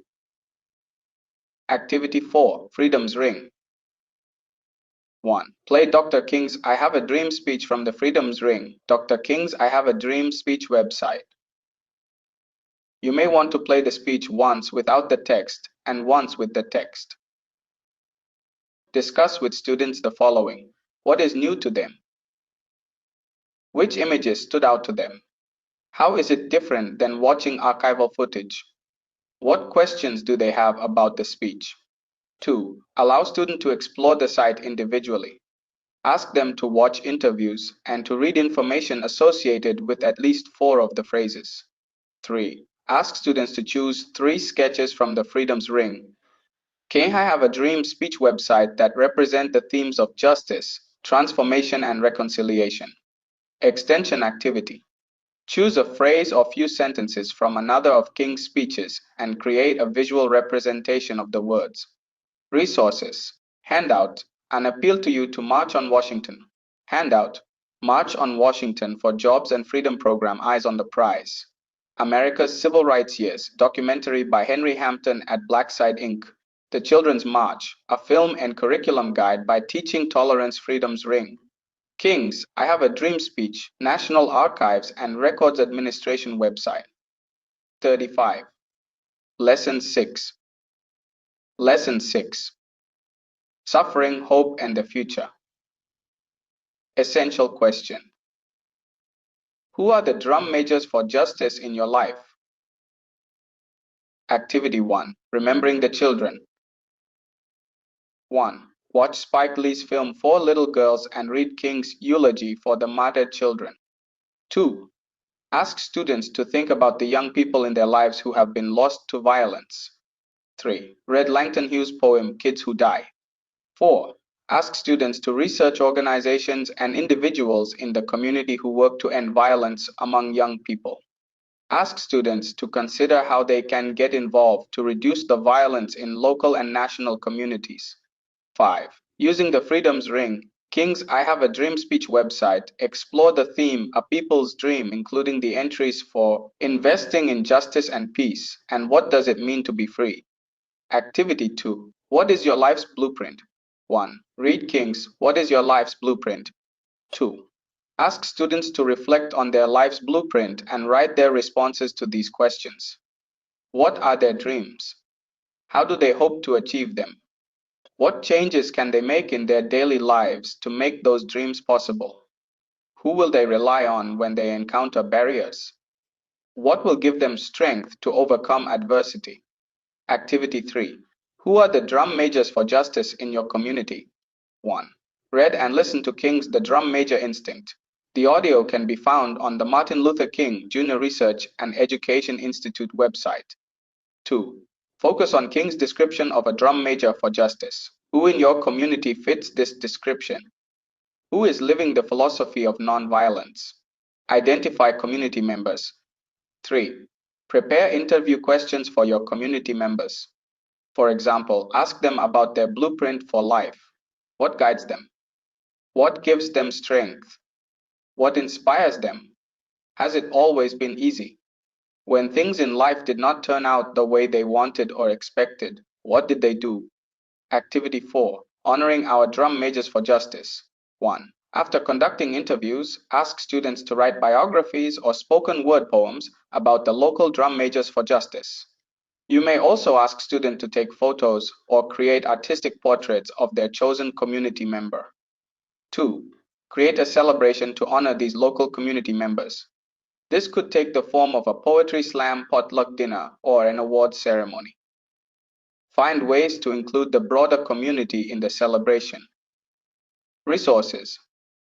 Activity 4, Freedom's Ring. 1. Play Dr. King's I Have a Dream speech from the Freedom's Ring, Dr. King's I Have a Dream speech website. You may want to play the speech once without the text and once with the text. Discuss with students the following. What is new to them? Which images stood out to them? How is it different than watching archival footage? What questions do they have about the speech? 2. Allow students to explore the site individually. Ask them to watch interviews and to read information associated with at least 4 of the phrases. 3. Ask students to choose 3 sketches from the Freedom's Ring. Can I Have a Dream speech website that represent the themes of justice, transformation, and reconciliation. Extension activity. Choose a phrase or few sentences from another of King's speeches and create a visual representation of the words. Resources. Handout. An appeal to you to march on Washington. Handout. March on Washington for Jobs and Freedom Program Eyes on the Prize. America's Civil Rights Years, documentary by Henry Hampton at Blackside Inc. The Children's March, a film and curriculum guide by Teaching Tolerance Freedom's Ring. King's I Have a Dream speech, National Archives and Records Administration website. 35. Lesson 6. Lesson 6. Suffering, Hope, and the Future. Essential question. Who are the drum majors for justice in your life? Activity 1. Remembering the children. 1. Watch Spike Lee's film Four Little Girls and read King's eulogy for the martyred children. 2. Ask students to think about the young people in their lives who have been lost to violence. 3. Read Langton Hughes' poem Kids Who Die. 4. Ask students to research organizations and individuals in the community who work to end violence among young people. Ask students to consider how they can get involved to reduce the violence in local and national communities. 5. Using the Freedom's Ring, King's I Have a Dream speech website, explore the theme A People's Dream, including the entries for Investing in Justice and Peace and What Does It Mean to Be Free. Activity 2. What is your life's blueprint? 1. Read King's What is Your Life's Blueprint? 2. Ask students to reflect on their life's blueprint and write their responses to these questions. What are their dreams? How do they hope to achieve them? What changes can they make in their daily lives to make those dreams possible? Who will they rely on when they encounter barriers? What will give them strength to overcome adversity? Activity 3. Who are the drum majors for justice in your community? 1. Read and listen to King's The Drum Major Instinct. The audio can be found on the Martin Luther King Jr. Research and Education Institute website. 2. Focus on King's description of a drum major for justice. Who in your community fits this description? Who is living the philosophy of nonviolence? Identify community members. 3. Prepare interview questions for your community members. For example, ask them about their blueprint for life. What guides them? What gives them strength? What inspires them? Has it always been easy? When things in life did not turn out the way they wanted or expected, what did they do? Activity 4. Honoring our drum majors for justice. 1. After conducting interviews, ask students to write biographies or spoken word poems about the local drum majors for justice. You may also ask students to take photos or create artistic portraits of their chosen community member. 2. Create a celebration to honor these local community members. This could take the form of a poetry slam, potluck dinner, or an award ceremony. Find ways to include the broader community in the celebration. Resources.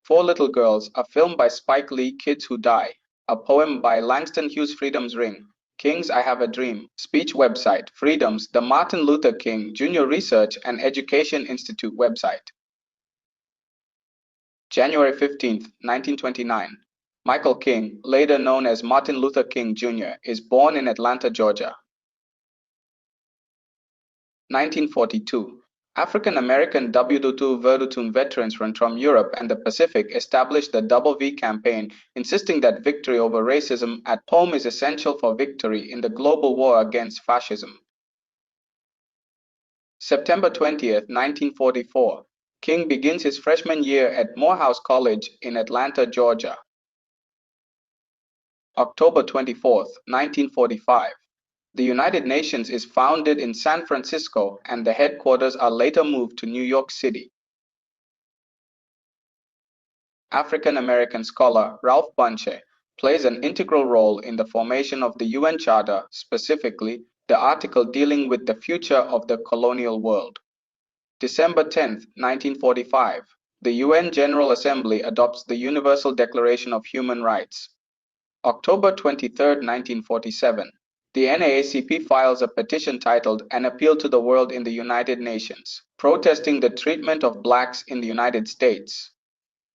Four Little Girls, a film by Spike Lee, Kids Who Die, a poem by Langston Hughes, Freedom's Ring, King's I Have a Dream, speech website, Freedom's, the Martin Luther King Jr. Research and Education Institute website. January 15, 1929. Michael King, later known as Martin Luther King Jr., is born in Atlanta, Georgia. 1942. African American W2 Verdutum veterans from Europe and the Pacific established the Double V campaign, insisting that victory over racism at home is essential for victory in the global war against fascism. September 20th, 1944, King begins his freshman year at Morehouse College in Atlanta, Georgia. October 24th, 1945, the United Nations is founded in San Francisco and the headquarters are later moved to New York City. African American scholar Ralph Bunche plays an integral role in the formation of the UN Charter, specifically the article dealing with the future of the colonial world. December 10th, 1945, the UN General Assembly adopts the Universal Declaration of Human Rights. October 23rd, 1947, the NAACP files a petition titled An Appeal to the World in the United Nations, protesting the treatment of blacks in the United States.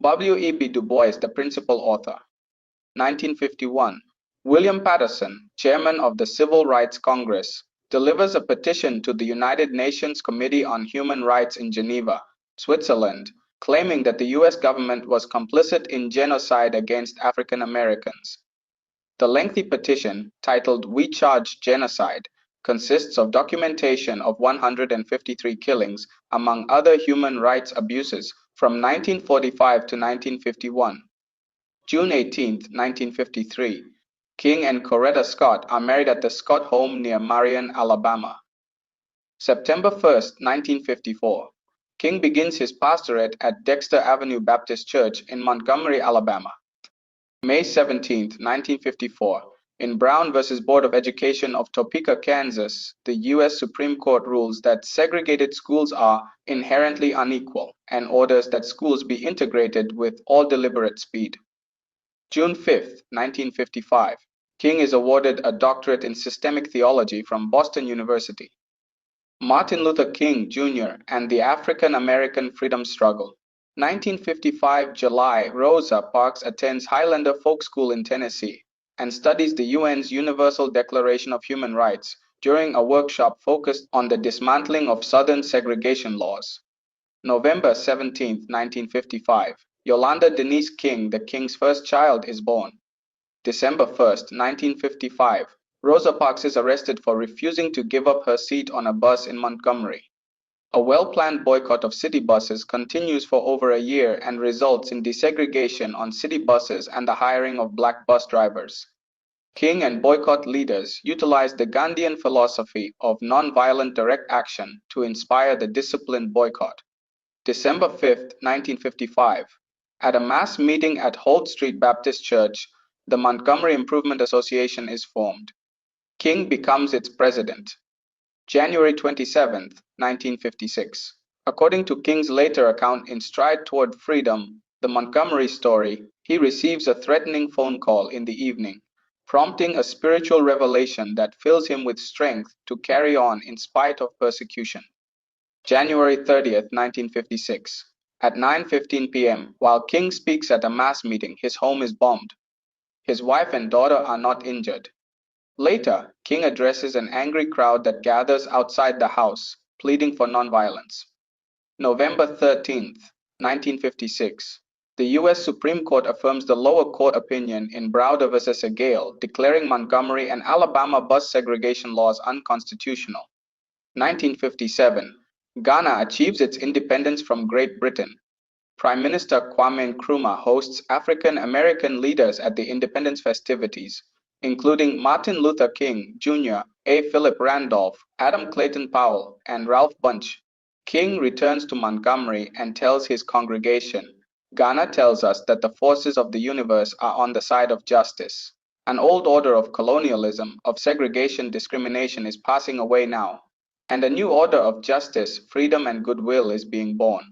W.E.B. Du Bois, the principal author. 1951, William Patterson, chairman of the Civil Rights Congress, delivers a petition to the United Nations Committee on Human Rights in Geneva, Switzerland, claiming that the US government was complicit in genocide against African Americans. The lengthy petition, titled We Charge Genocide, consists of documentation of 153 killings, among other human rights abuses, from 1945 to 1951. June 18, 1953, King and Coretta Scott are married at the Scott home near Marion, Alabama. September 1st, 1954, King begins his pastorate at Dexter Avenue Baptist Church in Montgomery, Alabama. May 17, 1954, in Brown v. Board of Education of Topeka, Kansas, the U.S. Supreme Court rules that segregated schools are inherently unequal and orders that schools be integrated with all deliberate speed. June 5, 1955, King is awarded a doctorate in systemic theology from Boston University. Martin Luther King, Jr. and the African American Freedom Struggle. 1955 July, Rosa Parks attends Highlander Folk School in Tennessee and studies the UN's Universal Declaration of Human Rights during a workshop focused on the dismantling of Southern segregation laws. November 17, 1955, Yolanda Denise King, the King's first child, is born. December 1st, 1955, Rosa Parks is arrested for refusing to give up her seat on a bus in Montgomery. A well-planned boycott of city buses continues for over a year and results in desegregation on city buses and the hiring of black bus drivers. King and boycott leaders utilized the Gandhian philosophy of nonviolent direct action to inspire the disciplined boycott. December 5th, 1955, at a mass meeting at Holt Street Baptist Church, the Montgomery Improvement Association is formed. King becomes its president. January 27, 1956. According to King's later account in Stride Toward Freedom, the Montgomery story, he receives a threatening phone call in the evening, prompting a spiritual revelation that fills him with strength to carry on in spite of persecution. January 30th, 1956. At 9:15 p.m., while King speaks at a mass meeting, his home is bombed. His wife and daughter are not injured. Later, King addresses an angry crowd that gathers outside the house, pleading for nonviolence. November 13th, 1956. The U.S. Supreme Court affirms the lower court opinion in Browder v. Gale, declaring Montgomery and Alabama bus segregation laws unconstitutional. 1957. Ghana achieves its independence from Great Britain. Prime Minister Kwame Nkrumah hosts African American leaders at the independence festivities, including Martin Luther King, Jr., A. Philip Randolph, Adam Clayton Powell, and Ralph Bunche. King returns to Montgomery and tells his congregation, Ghana tells us that the forces of the universe are on the side of justice. An old order of colonialism, of segregation, discrimination is passing away now, and a new order of justice, freedom, and goodwill is being born.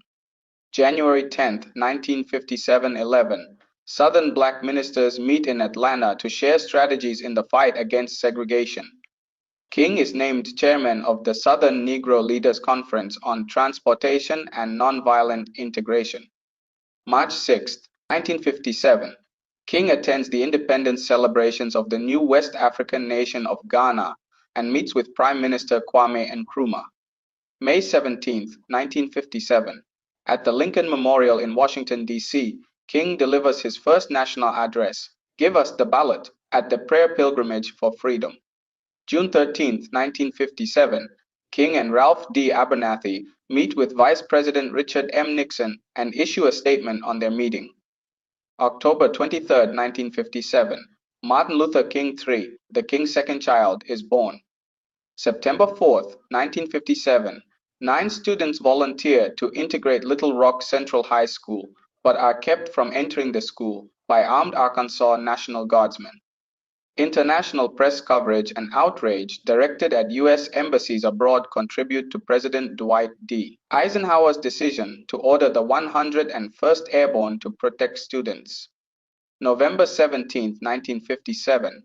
January 10, 1957 11. Southern black ministers meet in Atlanta to share strategies in the fight against segregation. King is named chairman of the Southern Negro Leaders Conference on Transportation and Nonviolent Integration. March 6, 1957. King attends the independence celebrations of the new West African nation of Ghana and meets with Prime Minister Kwame Nkrumah. May 17, 1957. At the Lincoln Memorial in Washington, D.C., King delivers his first national address, Give Us the Ballot, at the Prayer Pilgrimage for Freedom. June 13, 1957. King and Ralph D. Abernathy meet with Vice President Richard M. Nixon and issue a statement on their meeting. October 23, 1957. Martin Luther King III, the King's second child, is born. September 4, 1957. 9 students volunteer to integrate Little Rock Central High School, but are kept from entering the school by armed Arkansas National Guardsmen. International press coverage and outrage directed at U.S. embassies abroad contribute to President Dwight D. Eisenhower's decision to order the 101st Airborne to protect students. November 17, 1957.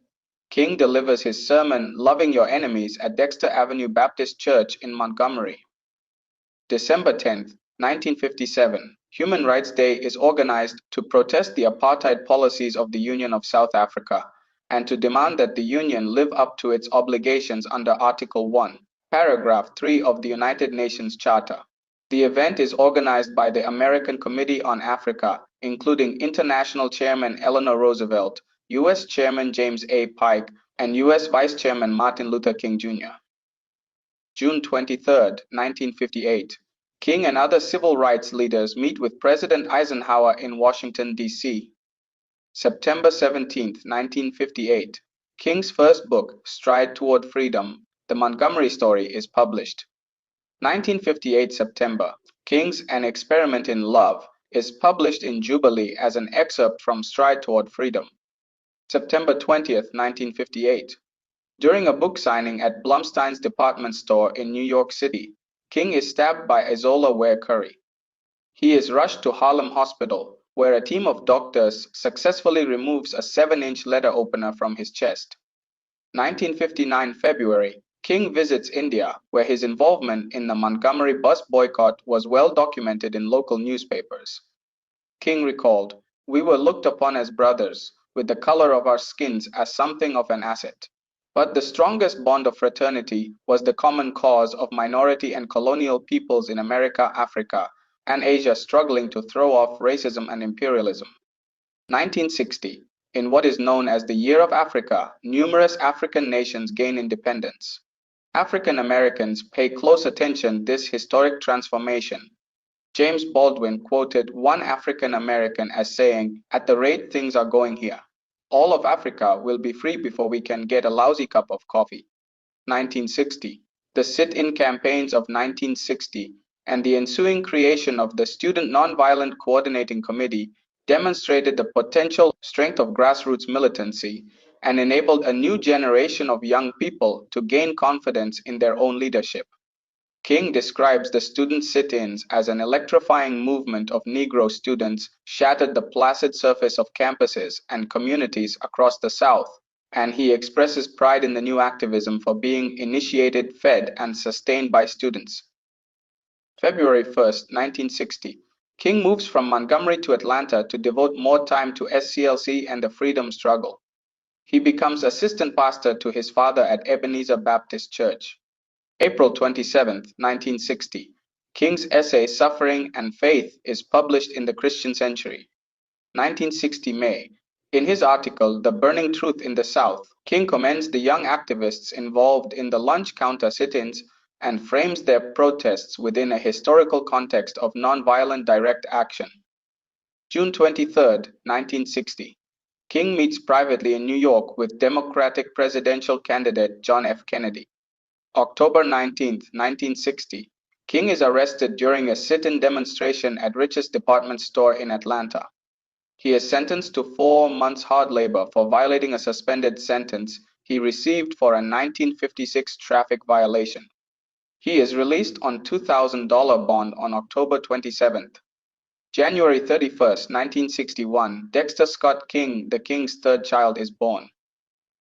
King delivers his sermon Loving Your Enemies at Dexter Avenue Baptist Church in Montgomery. December 10, 1957. Human Rights Day is organized to protest the apartheid policies of the Union of South Africa and to demand that the Union live up to its obligations under Article 1, Paragraph 3 of the United Nations Charter. The event is organized by the American Committee on Africa, including International Chairman Eleanor Roosevelt, U.S. Chairman James A. Pike, and U.S. Vice Chairman Martin Luther King Jr. June 23, 1958. King and other civil rights leaders meet with President Eisenhower in Washington, D.C. September 17, 1958. King's first book, Stride Toward Freedom, The Montgomery Story, is published. 1958 September. King's An Experiment in Love is published in Jubilee as an excerpt from Stride Toward Freedom. September 20th, 1958. During a book signing at Blumstein's department store in New York City, King is stabbed by Izola Ware Curry. He is rushed to Harlem Hospital, where a team of doctors successfully removes a 7-inch letter opener from his chest. 1959 February, King visits India, where his involvement in the Montgomery bus boycott was well documented in local newspapers. King recalled, "We were looked upon as brothers, with the color of our skins as something of an asset. But the strongest bond of fraternity was the common cause of minority and colonial peoples in America, Africa, and Asia struggling to throw off racism and imperialism." 1960. In what is known as the Year of Africa, numerous African nations gain independence. African Americans pay close attention to this historic transformation. James Baldwin quoted one African American as saying, "At the rate things are going here, all of Africa will be free before we can get a lousy cup of coffee." 1960. The sit-in campaigns of 1960 and the ensuing creation of the Student Nonviolent Coordinating Committee demonstrated the potential strength of grassroots militancy and enabled a new generation of young people to gain confidence in their own leadership. King describes the student sit-ins as an electrifying movement of Negro students shattered the placid surface of campuses and communities across the South, and he expresses pride in the new activism for being initiated, fed, and sustained by students. February 1st, 1960. King moves from Montgomery to Atlanta to devote more time to SCLC and the freedom struggle. He becomes assistant pastor to his father at Ebenezer Baptist Church. April 27, 1960. King's essay Suffering and Faith is published in the Christian Century. 1960 May. In his article, The Burning Truth in the South, King commends the young activists involved in the lunch counter sit-ins and frames their protests within a historical context of nonviolent direct action. June 23, 1960. King meets privately in New York with Democratic presidential candidate John F. Kennedy. October 19, 1960. King is arrested during a sit-in demonstration at Rich's department store in Atlanta. He is sentenced to 4 months hard labor for violating a suspended sentence he received for a 1956 traffic violation. He is released on $2,000 bond on October 27th. January 31st, 1961, Dexter Scott King, the King's third child, is born.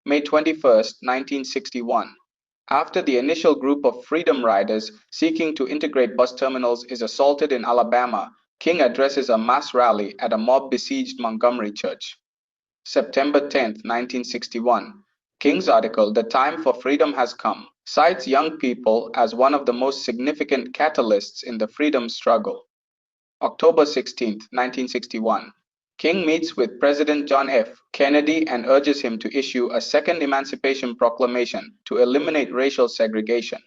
May 21st, 1961. After the initial group of Freedom Riders seeking to integrate bus terminals is assaulted in Alabama, King addresses a mass rally at a mob-besieged Montgomery church. September 10, 1961. King's article, "The Time for Freedom Has Come," cites young people as one of the most significant catalysts in the freedom struggle. October 16, 1961. King meets with President John F. Kennedy and urges him to issue a second Emancipation Proclamation to eliminate racial segregation.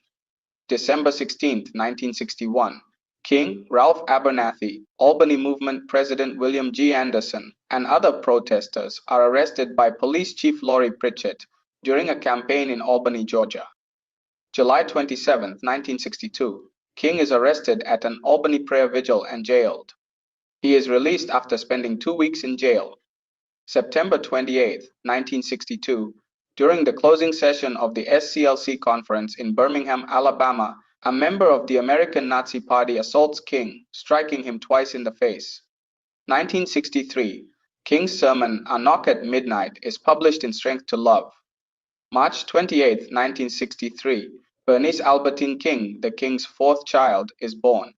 December 16, 1961. King, Ralph Abernathy, Albany Movement President William G. Anderson, and other protesters are arrested by Police Chief Laurie Pritchett during a campaign in Albany, Georgia. July 27, 1962. King is arrested at an Albany prayer vigil and jailed. He is released after spending 2 weeks in jail. September 28, 1962. During the closing session of the SCLC conference in Birmingham, Alabama, a member of the American Nazi Party assaults King, striking him twice in the face. 1963. King's sermon, "A Knock at Midnight," is published in Strength to Love. March 28, 1963. Bernice Albertine King, the King's fourth child, is born.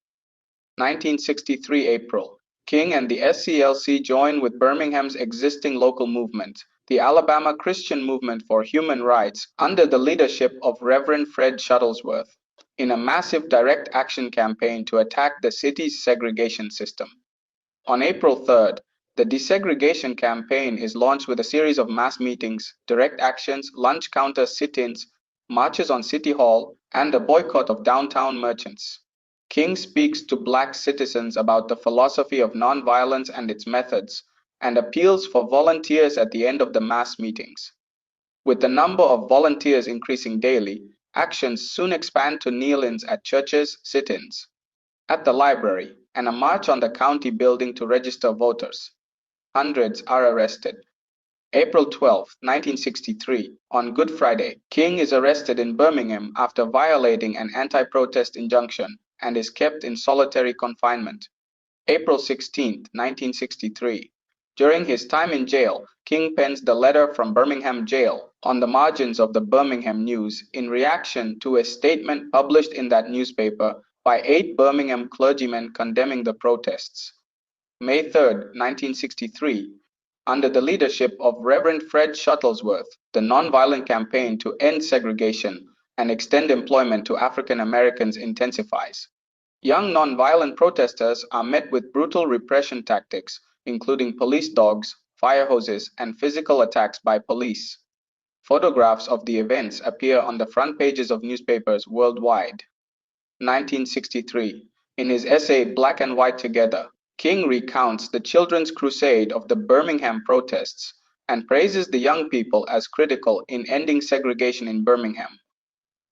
1963 April. King and the SCLC join with Birmingham's existing local movement, the Alabama Christian Movement for Human Rights, under the leadership of Reverend Fred Shuttlesworth, in a massive direct action campaign to attack the city's segregation system. On April 3rd, the desegregation campaign is launched with a series of mass meetings, direct actions, lunch counter sit-ins, marches on City Hall, and a boycott of downtown merchants. King speaks to Black citizens about the philosophy of nonviolence and its methods, and appeals for volunteers at the end of the mass meetings. With the number of volunteers increasing daily, actions soon expand to kneel-ins at churches, sit-ins at the library, and a march on the county building to register voters. Hundreds are arrested. April 12, 1963, on Good Friday, King is arrested in Birmingham after violating an anti-protest injunction and is kept in solitary confinement. April 16, 1963. During his time in jail, King pens the letter from Birmingham jail on the margins of the Birmingham News in reaction to a statement published in that newspaper by 8 Birmingham clergymen condemning the protests. May 3, 1963. Under the leadership of Reverend Fred Shuttlesworth, the nonviolent campaign to end segregation and extend employment to African Americans intensifies. Young nonviolent protesters are met with brutal repression tactics, including police dogs, fire hoses, and physical attacks by police. Photographs of the events appear on the front pages of newspapers worldwide. 1963. In his essay Black and White Together, King recounts the children's crusade of the Birmingham protests and praises the young people as critical in ending segregation in Birmingham.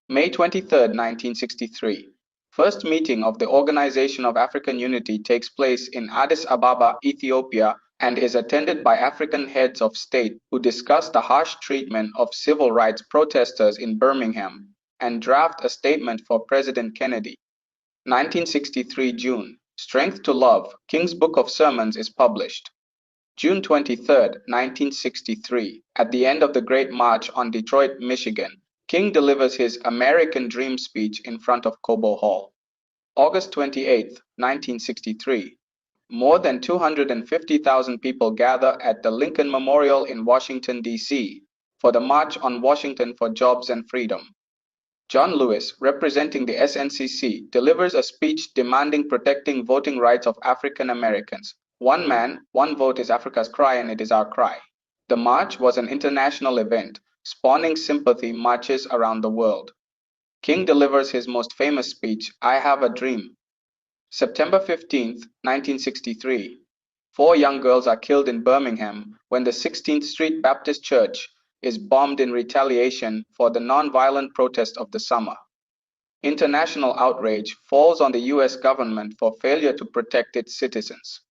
May 23, 1963. First meeting of the Organization of African Unity takes place in Addis Ababa, Ethiopia, and is attended by African heads of state who discuss the harsh treatment of civil rights protesters in Birmingham and draft a statement for President Kennedy. 1963 June. Strength to Love, King's Book of Sermons is published. June 23, 1963. At the end of the Great March on Detroit, Michigan, King delivers his American Dream speech in front of Cobo Hall. August 28, 1963. More than 250,000 people gather at the Lincoln Memorial in Washington, D.C., for the March on Washington for Jobs and Freedom. John Lewis, representing the SNCC, delivers a speech demanding protecting voting rights of African Americans. "One man, one vote is Africa's cry, and it is our cry." The march was an international event, spawning sympathy marches around the world. King delivers his most famous speech, "I Have a Dream." September 15, 1963. 4 young girls are killed in Birmingham when the 16th Street Baptist Church is bombed in retaliation for the nonviolent protest of the summer. International outrage falls on the US government for failure to protect its citizens.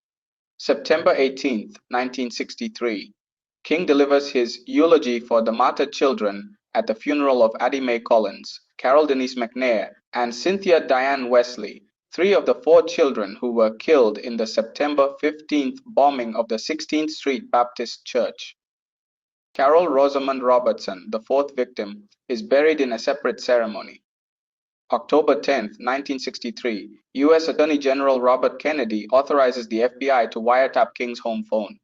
September 18, 1963. King delivers his eulogy for the martyred children at the funeral of Addie Mae Collins, Carol Denise McNair, and Cynthia Diane Wesley, 3 of the 4 children who were killed in the September 15th bombing of the 16th Street Baptist Church. Carol Rosamond Robertson, the 4th victim, is buried in a separate ceremony. October 10, 1963, U.S. Attorney General Robert Kennedy authorizes the FBI to wiretap King's home phone.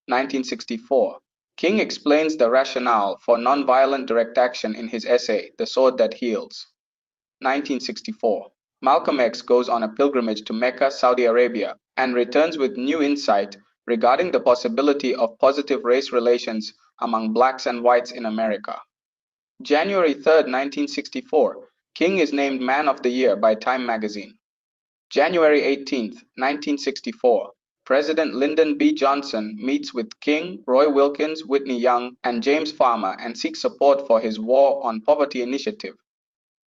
1964. King explains the rationale for nonviolent direct action in his essay, The Sword That Heals. 1964. Malcolm X goes on a pilgrimage to Mecca, Saudi Arabia, and returns with new insight regarding the possibility of positive race relations among blacks and whites in America. January 3rd, 1964. King is named Man of the Year by Time magazine. January 18th, 1964. President Lyndon B. Johnson meets with King, Roy Wilkins, Whitney Young, and James Farmer and seeks support for his War on Poverty initiative.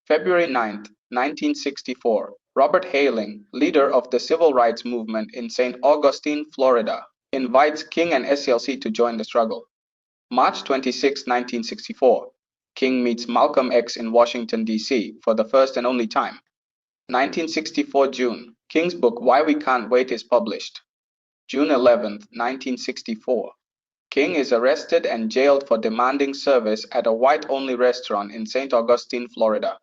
February 9th, 1964. Robert Hayling, leader of the civil rights movement in St. Augustine, Florida, invites King and SCLC to join the struggle. March 26, 1964. King meets Malcolm X in Washington, D.C. for the first and only time. 1964 June. King's book Why We Can't Wait is published. June 11th, 1964. King is arrested and jailed for demanding service at a white-only restaurant in St. Augustine, Florida.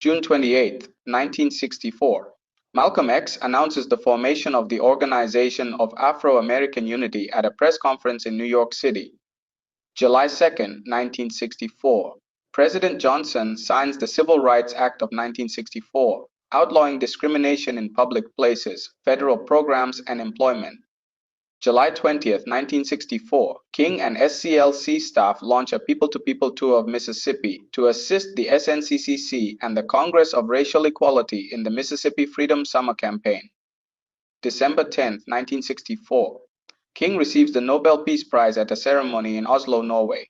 June 28, 1964. Malcolm X announces the formation of the Organization of Afro-American Unity at a press conference in New York City. July 2nd, 1964. President Johnson signs the Civil Rights Act of 1964, outlawing discrimination in public places, federal programs, and employment. July 20th, 1964. King and SCLC staff launch a people-to-people tour of Mississippi to assist the SNCCC and the Congress of Racial Equality in the Mississippi Freedom Summer Campaign. December 10th, 1964. King receives the Nobel Peace Prize at a ceremony in Oslo, Norway.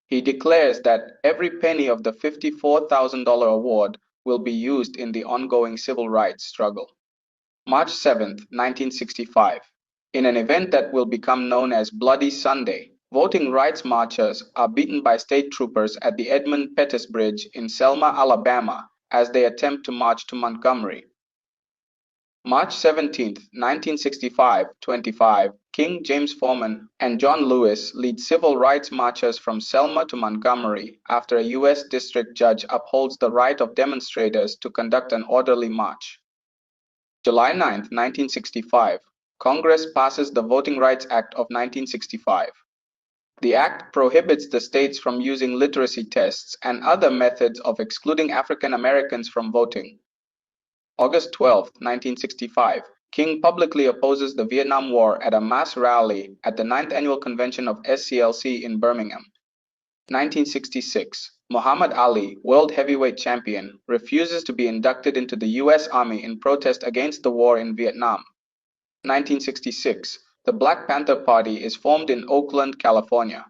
He declares that every penny of the $54,000 award will be used in the ongoing civil rights struggle. March 7th, 1965. In an event that will become known as Bloody Sunday, voting rights marchers are beaten by state troopers at the Edmund Pettus Bridge in Selma, Alabama, as they attempt to march to Montgomery. March 17th, 1965, 25, King, James Forman, and John Lewis lead civil rights marchers from Selma to Montgomery after a U.S. district judge upholds the right of demonstrators to conduct an orderly march. July 9th, 1965, Congress passes the Voting Rights Act of 1965. The act prohibits the states from using literacy tests and other methods of excluding African Americans from voting. August 12, 1965, King publicly opposes the Vietnam War at a mass rally at the 9th Annual Convention of SCLC in Birmingham. 1966, Muhammad Ali, world heavyweight champion, refuses to be inducted into the U.S. Army in protest against the war in Vietnam. 1966, the Black Panther Party is formed in Oakland, California.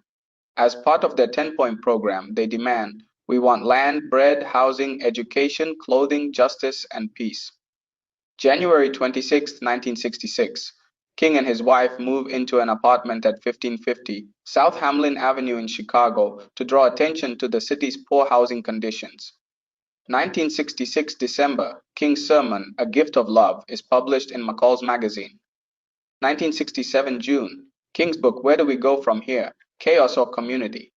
As part of their 10-point program, they demand, "We want land, bread, housing, education, clothing, justice, and peace." January 26, 1966, King and his wife move into an apartment at 1550 South Hamlin Avenue in Chicago to draw attention to the city's poor housing conditions. 1966 December, King's sermon, A Gift of Love, is published in McCall's magazine. 1967 June, King's book Where Do We Go From Here? Chaos or Community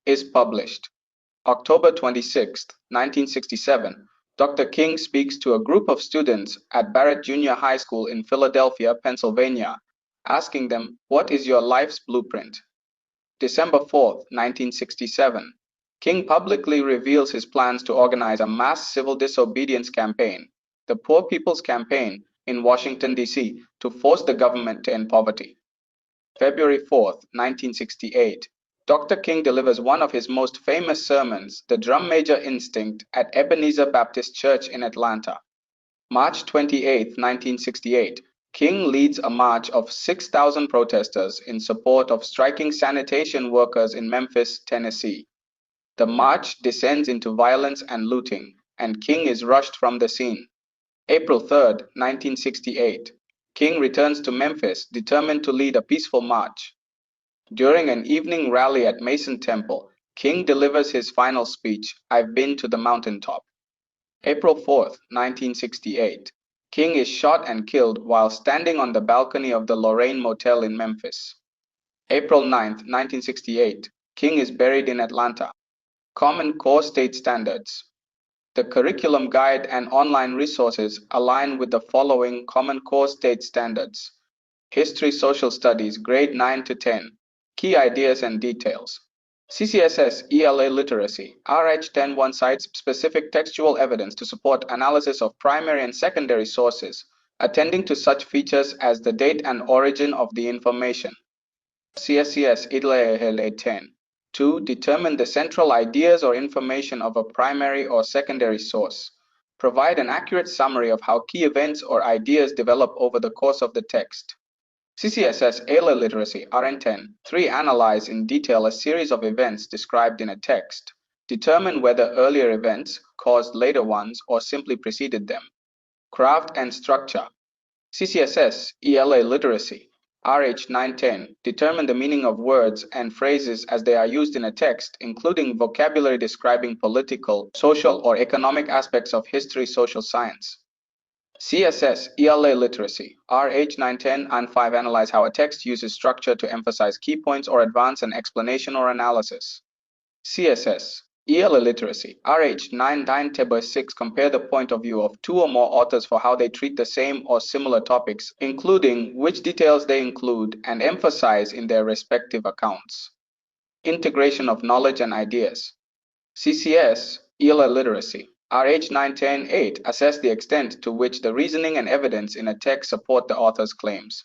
is published. October 26, 1967, Dr. King speaks to a group of students at Barrett Junior High School in Philadelphia, Pennsylvania, asking them, "What is your life's blueprint?" December 4, 1967, King publicly reveals his plans to organize a mass civil disobedience campaign, the Poor People's Campaign, in Washington, D.C., to force the government to end poverty. February 4, 1968, Dr. King delivers one of his most famous sermons, The Drum Major Instinct, at Ebenezer Baptist Church in Atlanta. March 28, 1968, King leads a march of 6,000 protesters in support of striking sanitation workers in Memphis, Tennessee. The march descends into violence and looting, and King is rushed from the scene. April 3, 1968, King returns to Memphis, determined to lead a peaceful march. During an evening rally at Mason Temple, King delivers his final speech, I've Been to the Mountaintop. April 4, 1968, King is shot and killed while standing on the balcony of the Lorraine Motel in Memphis. April 9, 1968, King is buried in Atlanta. Common Core State Standards. The curriculum guide and online resources align with the following Common Core State Standards. History Social Studies, grade 9 to 10. Key ideas and details. CCSS ELA literacy. RH10 cites specific textual evidence to support analysis of primary and secondary sources, attending to such features as the date and origin of the information. CSCS ELA 10. To determine the central ideas or information of a primary or secondary source. Provide an accurate summary of how key events or ideas develop over the course of the text. CCSS ALA literacy RN10. 3. Analyze in detail a series of events described in a text. Determine whether earlier events caused later ones or simply preceded them. Craft and structure. CCSS ELA literacy RH 910. Determine the meaning of words and phrases as they are used in a text, including vocabulary describing political, social, or economic aspects of history, social science. CSS ELA literacy RH 910 and 5. Analyze how a text uses structure to emphasize key points or advance an explanation or analysis. CSS ELA literacy RH 9 6. Compare the point of view of two or more authors for how they treat the same or similar topics, including which details they include and emphasize in their respective accounts. Integration of knowledge and ideas. CCS ELA literacy RH 9 assess the extent to which the reasoning and evidence in a text support the author's claims.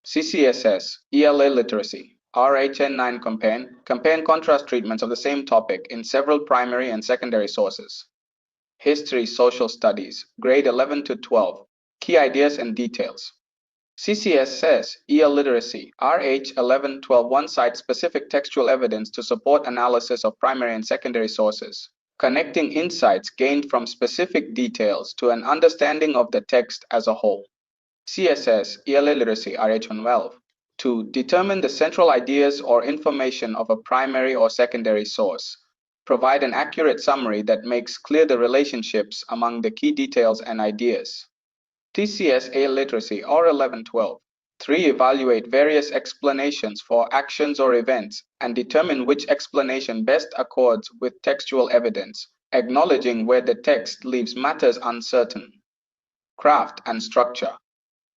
CCSS ELA literacy RH 9 compare and contrast treatments of the same topic in several primary and secondary sources. History Social Studies grade 11 to 12 key ideas and details. CCSS EL literacy RH 11 cites specific textual evidence to support analysis of primary and secondary sources, connecting insights gained from specific details to an understanding of the text as a whole. CSS ELA literacy RH 12. To determine the central ideas or information of a primary or secondary source. Provide an accurate summary that makes clear the relationships among the key details and ideas. TCS literacy or 1112. 3. Evaluate various explanations for actions or events and determine which explanation best accords with textual evidence, acknowledging where the text leaves matters uncertain. Craft and structure.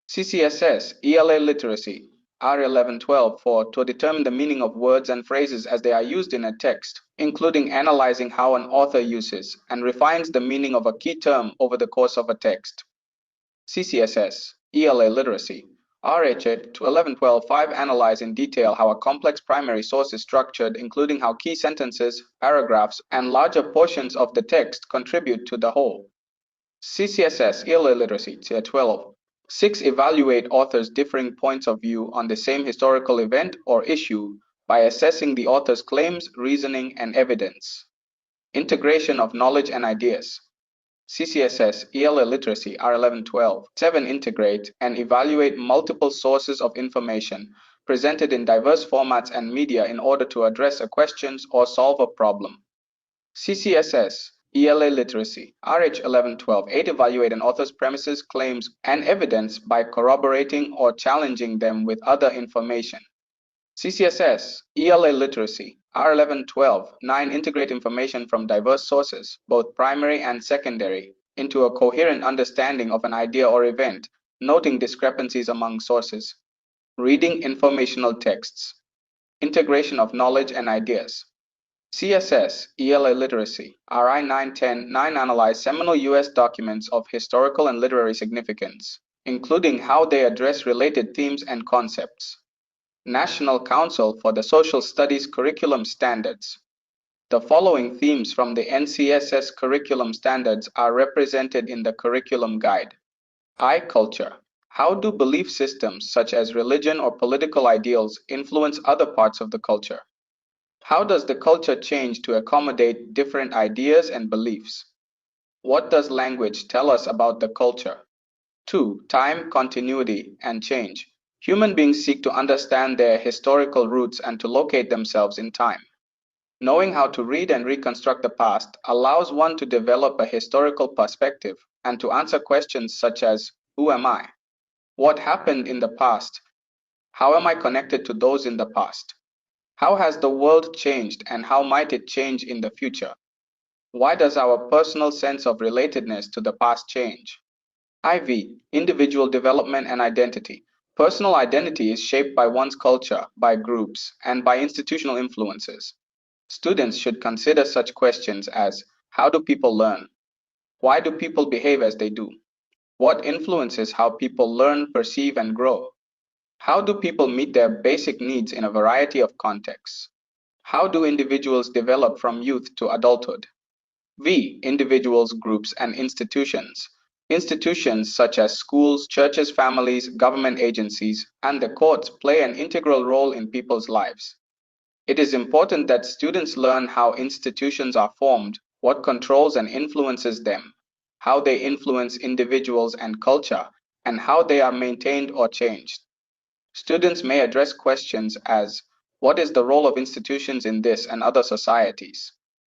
CCSS ELA literacy R1112 to determine the meaning of words and phrases as they are used in a text, including analyzing how an author uses and refines the meaning of a key term over the course of a text. CCSS ELA literacy RH to 1112 analyze in detail how a complex primary source is structured, including how key sentences, paragraphs, and larger portions of the text contribute to the whole. CCSS ELA literacy tier 12. 6. Evaluate authors' differing points of view on the same historical event or issue by assessing the author's claims, reasoning, and evidence. Integration of knowledge and ideas. CCSS ELA literacy R1112. 7. Integrate and evaluate multiple sources of information presented in diverse formats and media in order to address a question or solve a problem. CCSS ELA literacy RH 1112. 8. Evaluate an author's premises, claims, and evidence by corroborating or challenging them with other information. CCSS ELA literacy R1112. 9. Integrate information from diverse sources, both primary and secondary, into a coherent understanding of an idea or event, noting discrepancies among sources. Reading informational texts. Integration of knowledge and ideas. CSS ELA literacy RI 9 analyze seminal U.S. documents of historical and literary significance, including how they address related themes and concepts. National Council for the Social Studies Curriculum Standards. The following themes from the NCSS curriculum standards are represented in the curriculum guide. I. Culture. How do belief systems such as religion or political ideals influence other parts of the culture? How does the culture change to accommodate different ideas and beliefs? What does language tell us about the culture? 2. Time, continuity, and change. Human beings seek to understand their historical roots and to locate themselves in time. Knowing how to read and reconstruct the past allows one to develop a historical perspective and to answer questions such as, who am I? What happened in the past? How am I connected to those in the past? How has the world changed and how might it change in the future? Why does our personal sense of relatedness to the past change? IV. Individual development and identity. Personal identity is shaped by one's culture, by groups, and by institutional influences. Students should consider such questions as how do people learn? Why do people behave as they do? What influences how people learn, perceive, and grow? How do people meet their basic needs in a variety of contexts? How do individuals develop from youth to adulthood? V. Individuals, groups, and institutions. Institutions such as schools, churches, families, government agencies, and the courts play an integral role in people's lives. It is important that students learn how institutions are formed, what controls and influences them, how they influence individuals and culture, and how they are maintained or changed. Students may address questions as what is the role of institutions in this and other societies?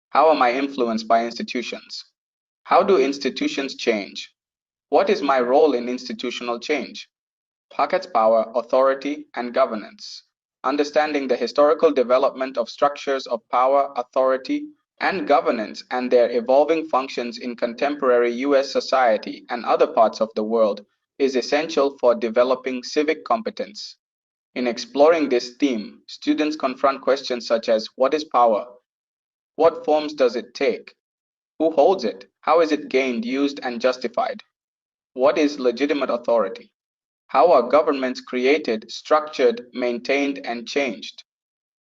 How am I influenced by institutions? How do institutions change? What is my role in institutional change? Pockets power, authority, and governance. Understanding the historical development of structures of power, authority, and governance and their evolving functions in contemporary US society and other parts of the world is essential for developing civic competence. In exploring this theme, students confront questions such as what is power? What forms does it take? Who holds it? How is it gained, used, and justified? What is legitimate authority? How are governments created, structured, maintained, and changed?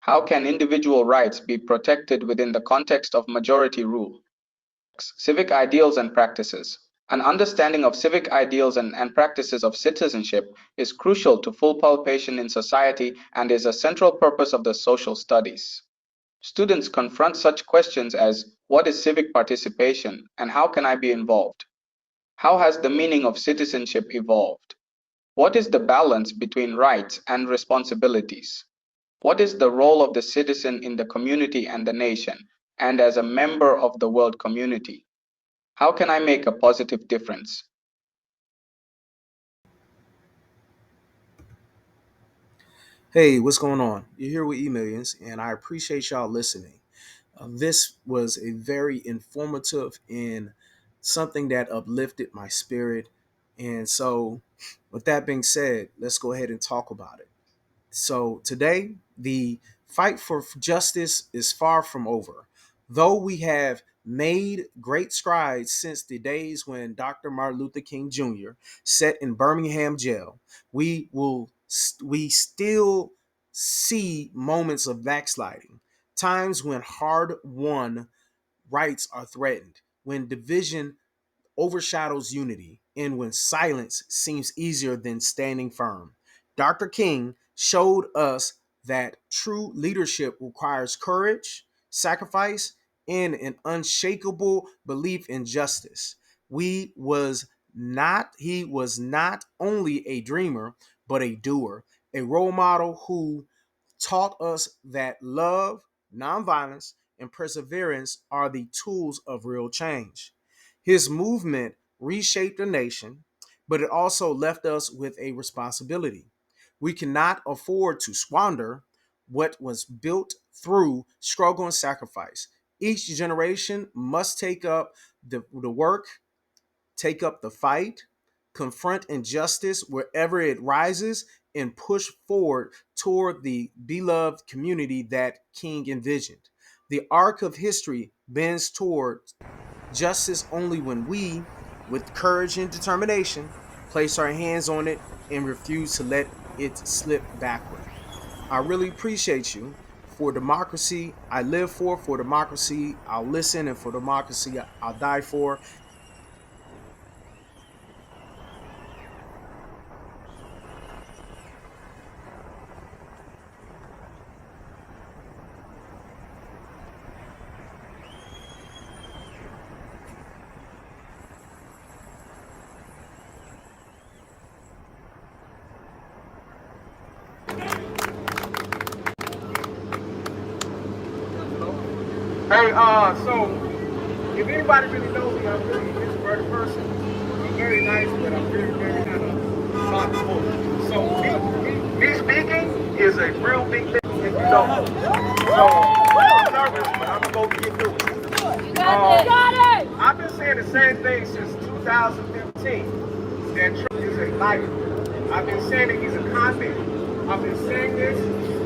How can individual rights be protected within the context of majority rule? Civic ideals and practices. An understanding of civic ideals and practices of citizenship is crucial to full participation in society and is a central purpose of the social studies. Students confront such questions as what is civic participation and how can I be involved? How has the meaning of citizenship evolved? What is the balance between rights and responsibilities? What is the role of the citizen in the community and the nation, and as a member of the world community? How can I make a positive difference? Hey, what's going on? You're here with E-Millions, and I appreciate y'all listening. This was a very informative and something that uplifted my spirit. And so, with that being said, let's go ahead and talk about it. So today, the fight for justice is far from over. Though we have made great strides since the days when Dr. Martin Luther King Jr. sat in Birmingham jail, we still see moments of backsliding, times when hard-won rights are threatened, when division overshadows unity, and when silence seems easier than standing firm. Dr. King showed us that true leadership requires courage, sacrifice, and an unshakable belief in justice. He was not only a dreamer, but a doer, a role model who taught us that love, nonviolence, and perseverance are the tools of real change. His movement reshaped the nation, but it also left us with a responsibility. We cannot afford to squander what was built through struggle and sacrifice. Each generation must take up the work, take up the fight, confront injustice wherever it rises, and push forward toward the beloved community that King envisioned. The arc of history bends toward justice only when we, with courage and determination, place our hands on it and refuse to let it slip backward. I really appreciate you. For democracy, I live for democracy, I'll listen, and for democracy, I'll die for. Hey, so if anybody really knows me, I'm really an introverted person. I'm very nice, but I'm very kind of thoughtful. So me speaking is a real big thing, if you know. So I'm nervous, but I'm supposed to get through it. Got it. I've been saying the same thing since 2015. That Trump is a liar. I've been saying that he's a con man. I've been saying this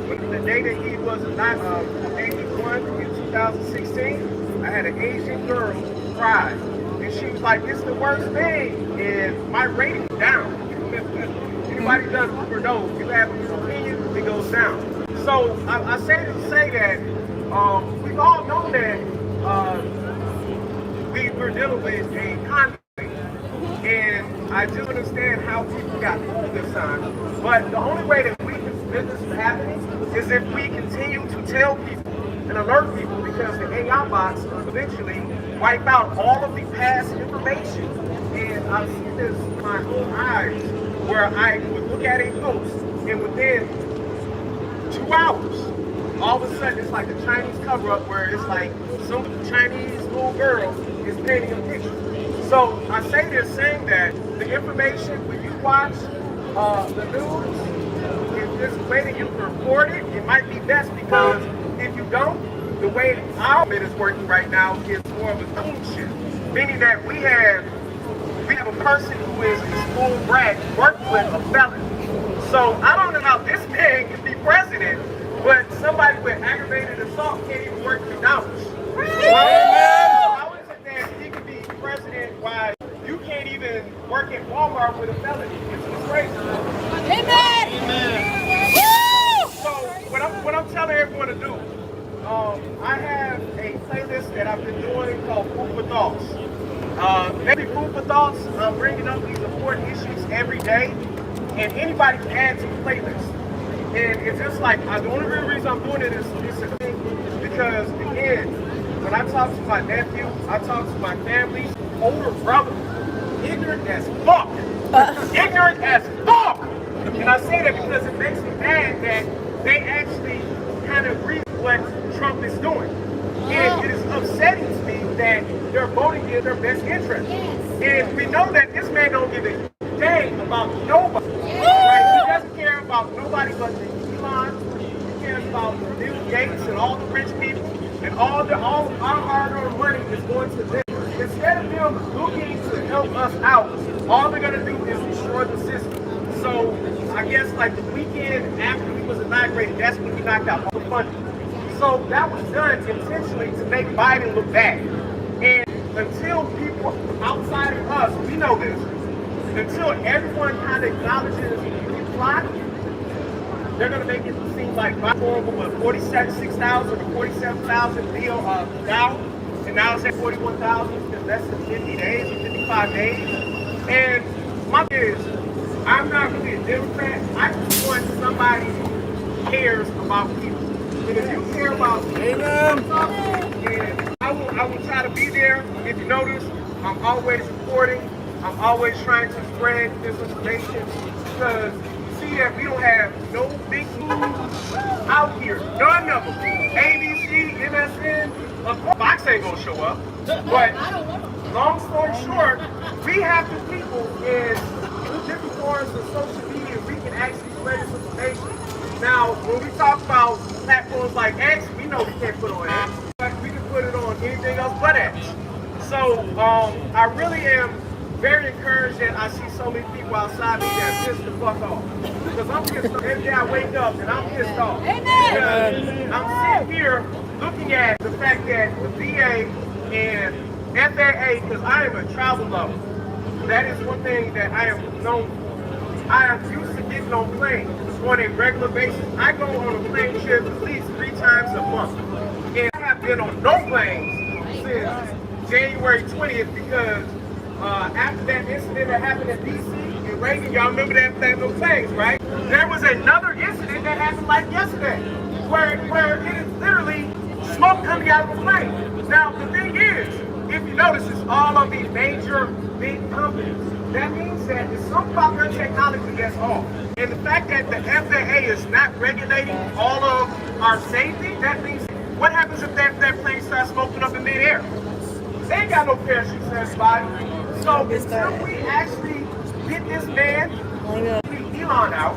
when the day that he was one in 2016. I had an Asian girl cry, and she was like, "This is the worst thing," and my rating down. Anybody does Uber knows you have an opinion, it goes down. So I say to say that we've all known that we're dealing with a conflict. And I do understand how people got fooled this time. But the only way that we can prevent this from happening is if we continue to tell people and alert people, because the AI bots will eventually wipe out all of the past information. And I've seen this with my own eyes, where I would look at a post and within 2 hours, all of a sudden it's like a Chinese cover-up where it's like some Chinese little girl is painting a picture. So I say this saying that the information, when you watch the news, if there's a way that you can report it, it might be best, because if you don't, the way our bit is working right now is more of a coon shit. Meaning that we have a person who is a school brat working with a felon. So I don't know how this man can be president, but somebody with aggravated assault can't even work McDonald's. How is it that he can be president while you can't even work at Walmart with a felony? It's crazy. Amen. So what I'm telling everyone to do, I have a playlist that I've been doing called Food for Thoughts. Every Food for Thoughts, I'm bringing up these important issues every day, and anybody can add to the playlist. And it's just like, the only real reason I'm doing it is because, again, when I talk to my nephew, I talk to my family's older brother, ignorant as fuck. Ignorant as fuck! And I say that because it makes me mad that they actually kind of agree with what Trump is doing. And it is upsetting to me that they're voting in their best interest. And we know that this man don't give a dang about nobody. Right? He doesn't care about nobody but the Elon. He cares about Bill Gates and all the rich people. And all of our hard-earned money is going to them. Instead of them looking to help us out, all they're going to do is destroy the system. So I guess like the weekend after he was inaugurated, that's when he knocked out all the funding. So that was done intentionally to make Biden look bad. And until people outside of us, we know this, until everyone kind of acknowledges the plot, they're going to make it seem like Biden horrible, but 46,000 or 47,000 deal down, and now it's at 41,000 in less than 50 days or 55 days. And my thing is, I'm not really a Democrat. I just want somebody who cares about people. And if you care about people, and I will try to be there. If you notice, I'm always reporting. I'm always trying to spread this information, because see that we don't have no big news out here. None of them. ABC, MSN, Fox ain't gonna show up. But long story short, we have the people in different forms of social media. We can actually spread this information. Now, when we talk about platforms like X, we know we can't put on X, but we can put it on anything else but X. So I really am very encouraged that I see so many people outside me that pissed the fuck off. Because I'm pissed off. Every day I wake up and I'm pissed off. Amen. I'm sitting here looking at the fact that the VA and FAA, because I am a travel lover. That is one thing that I am known for. I am used to getting on planes on a regular basis. I go on a plane trip at least 3 times a month. And I have been on no planes since January 20th, because after that incident that happened in DC and Reagan, y'all remember that those planes, right? There was another incident that happened like yesterday, where it is literally smoke coming out of the plane. Now the thing is, if you notice, it's all of these major big companies. That means that it's some about their technology that's off. And the fact that the FAA is not regulating all of our safety, that means what happens if that plane starts smoking up in midair? They ain't got no parachutes in everybody. So until we actually get this man, Elon out,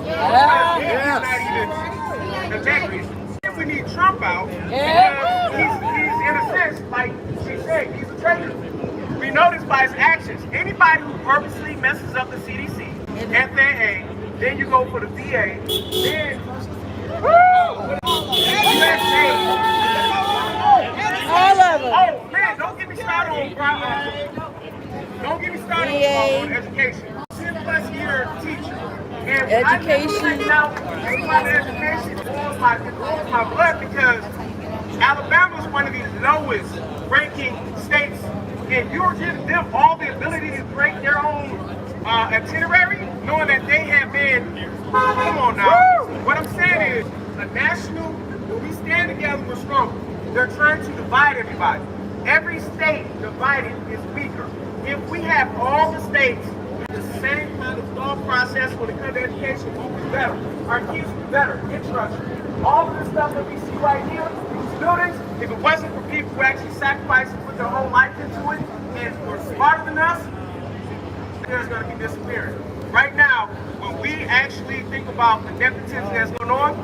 he's not even elected. If we need Trump out, because he's in a sense, like she said, he's a traitor. We know this by his actions. Anybody who purposely messes up the CDC, FAA, then you go for the VA, then USA. All of them. Oh man, don't get me started on education. 10-plus-year teacher. And when I Education. out about education, it warms my blood because Alabama is one of the lowest ranking states, and you're giving them all the ability to create their own itinerary, knowing that they have been, come on now. What I'm saying is, a national, when we stand together, we're stronger. They're trying to divide everybody. Every state divided is weaker. If we have all the states with the same kind of thought process when it comes to education, we'll be better. Our kids will be better. Infrastructure. All of the stuff that we see right here, these buildings, if it wasn't for people who actually sacrificed and put their whole life into it and were smarter than us, there's going to be disappearing. Right now, when we actually think about the nepotism that's going on,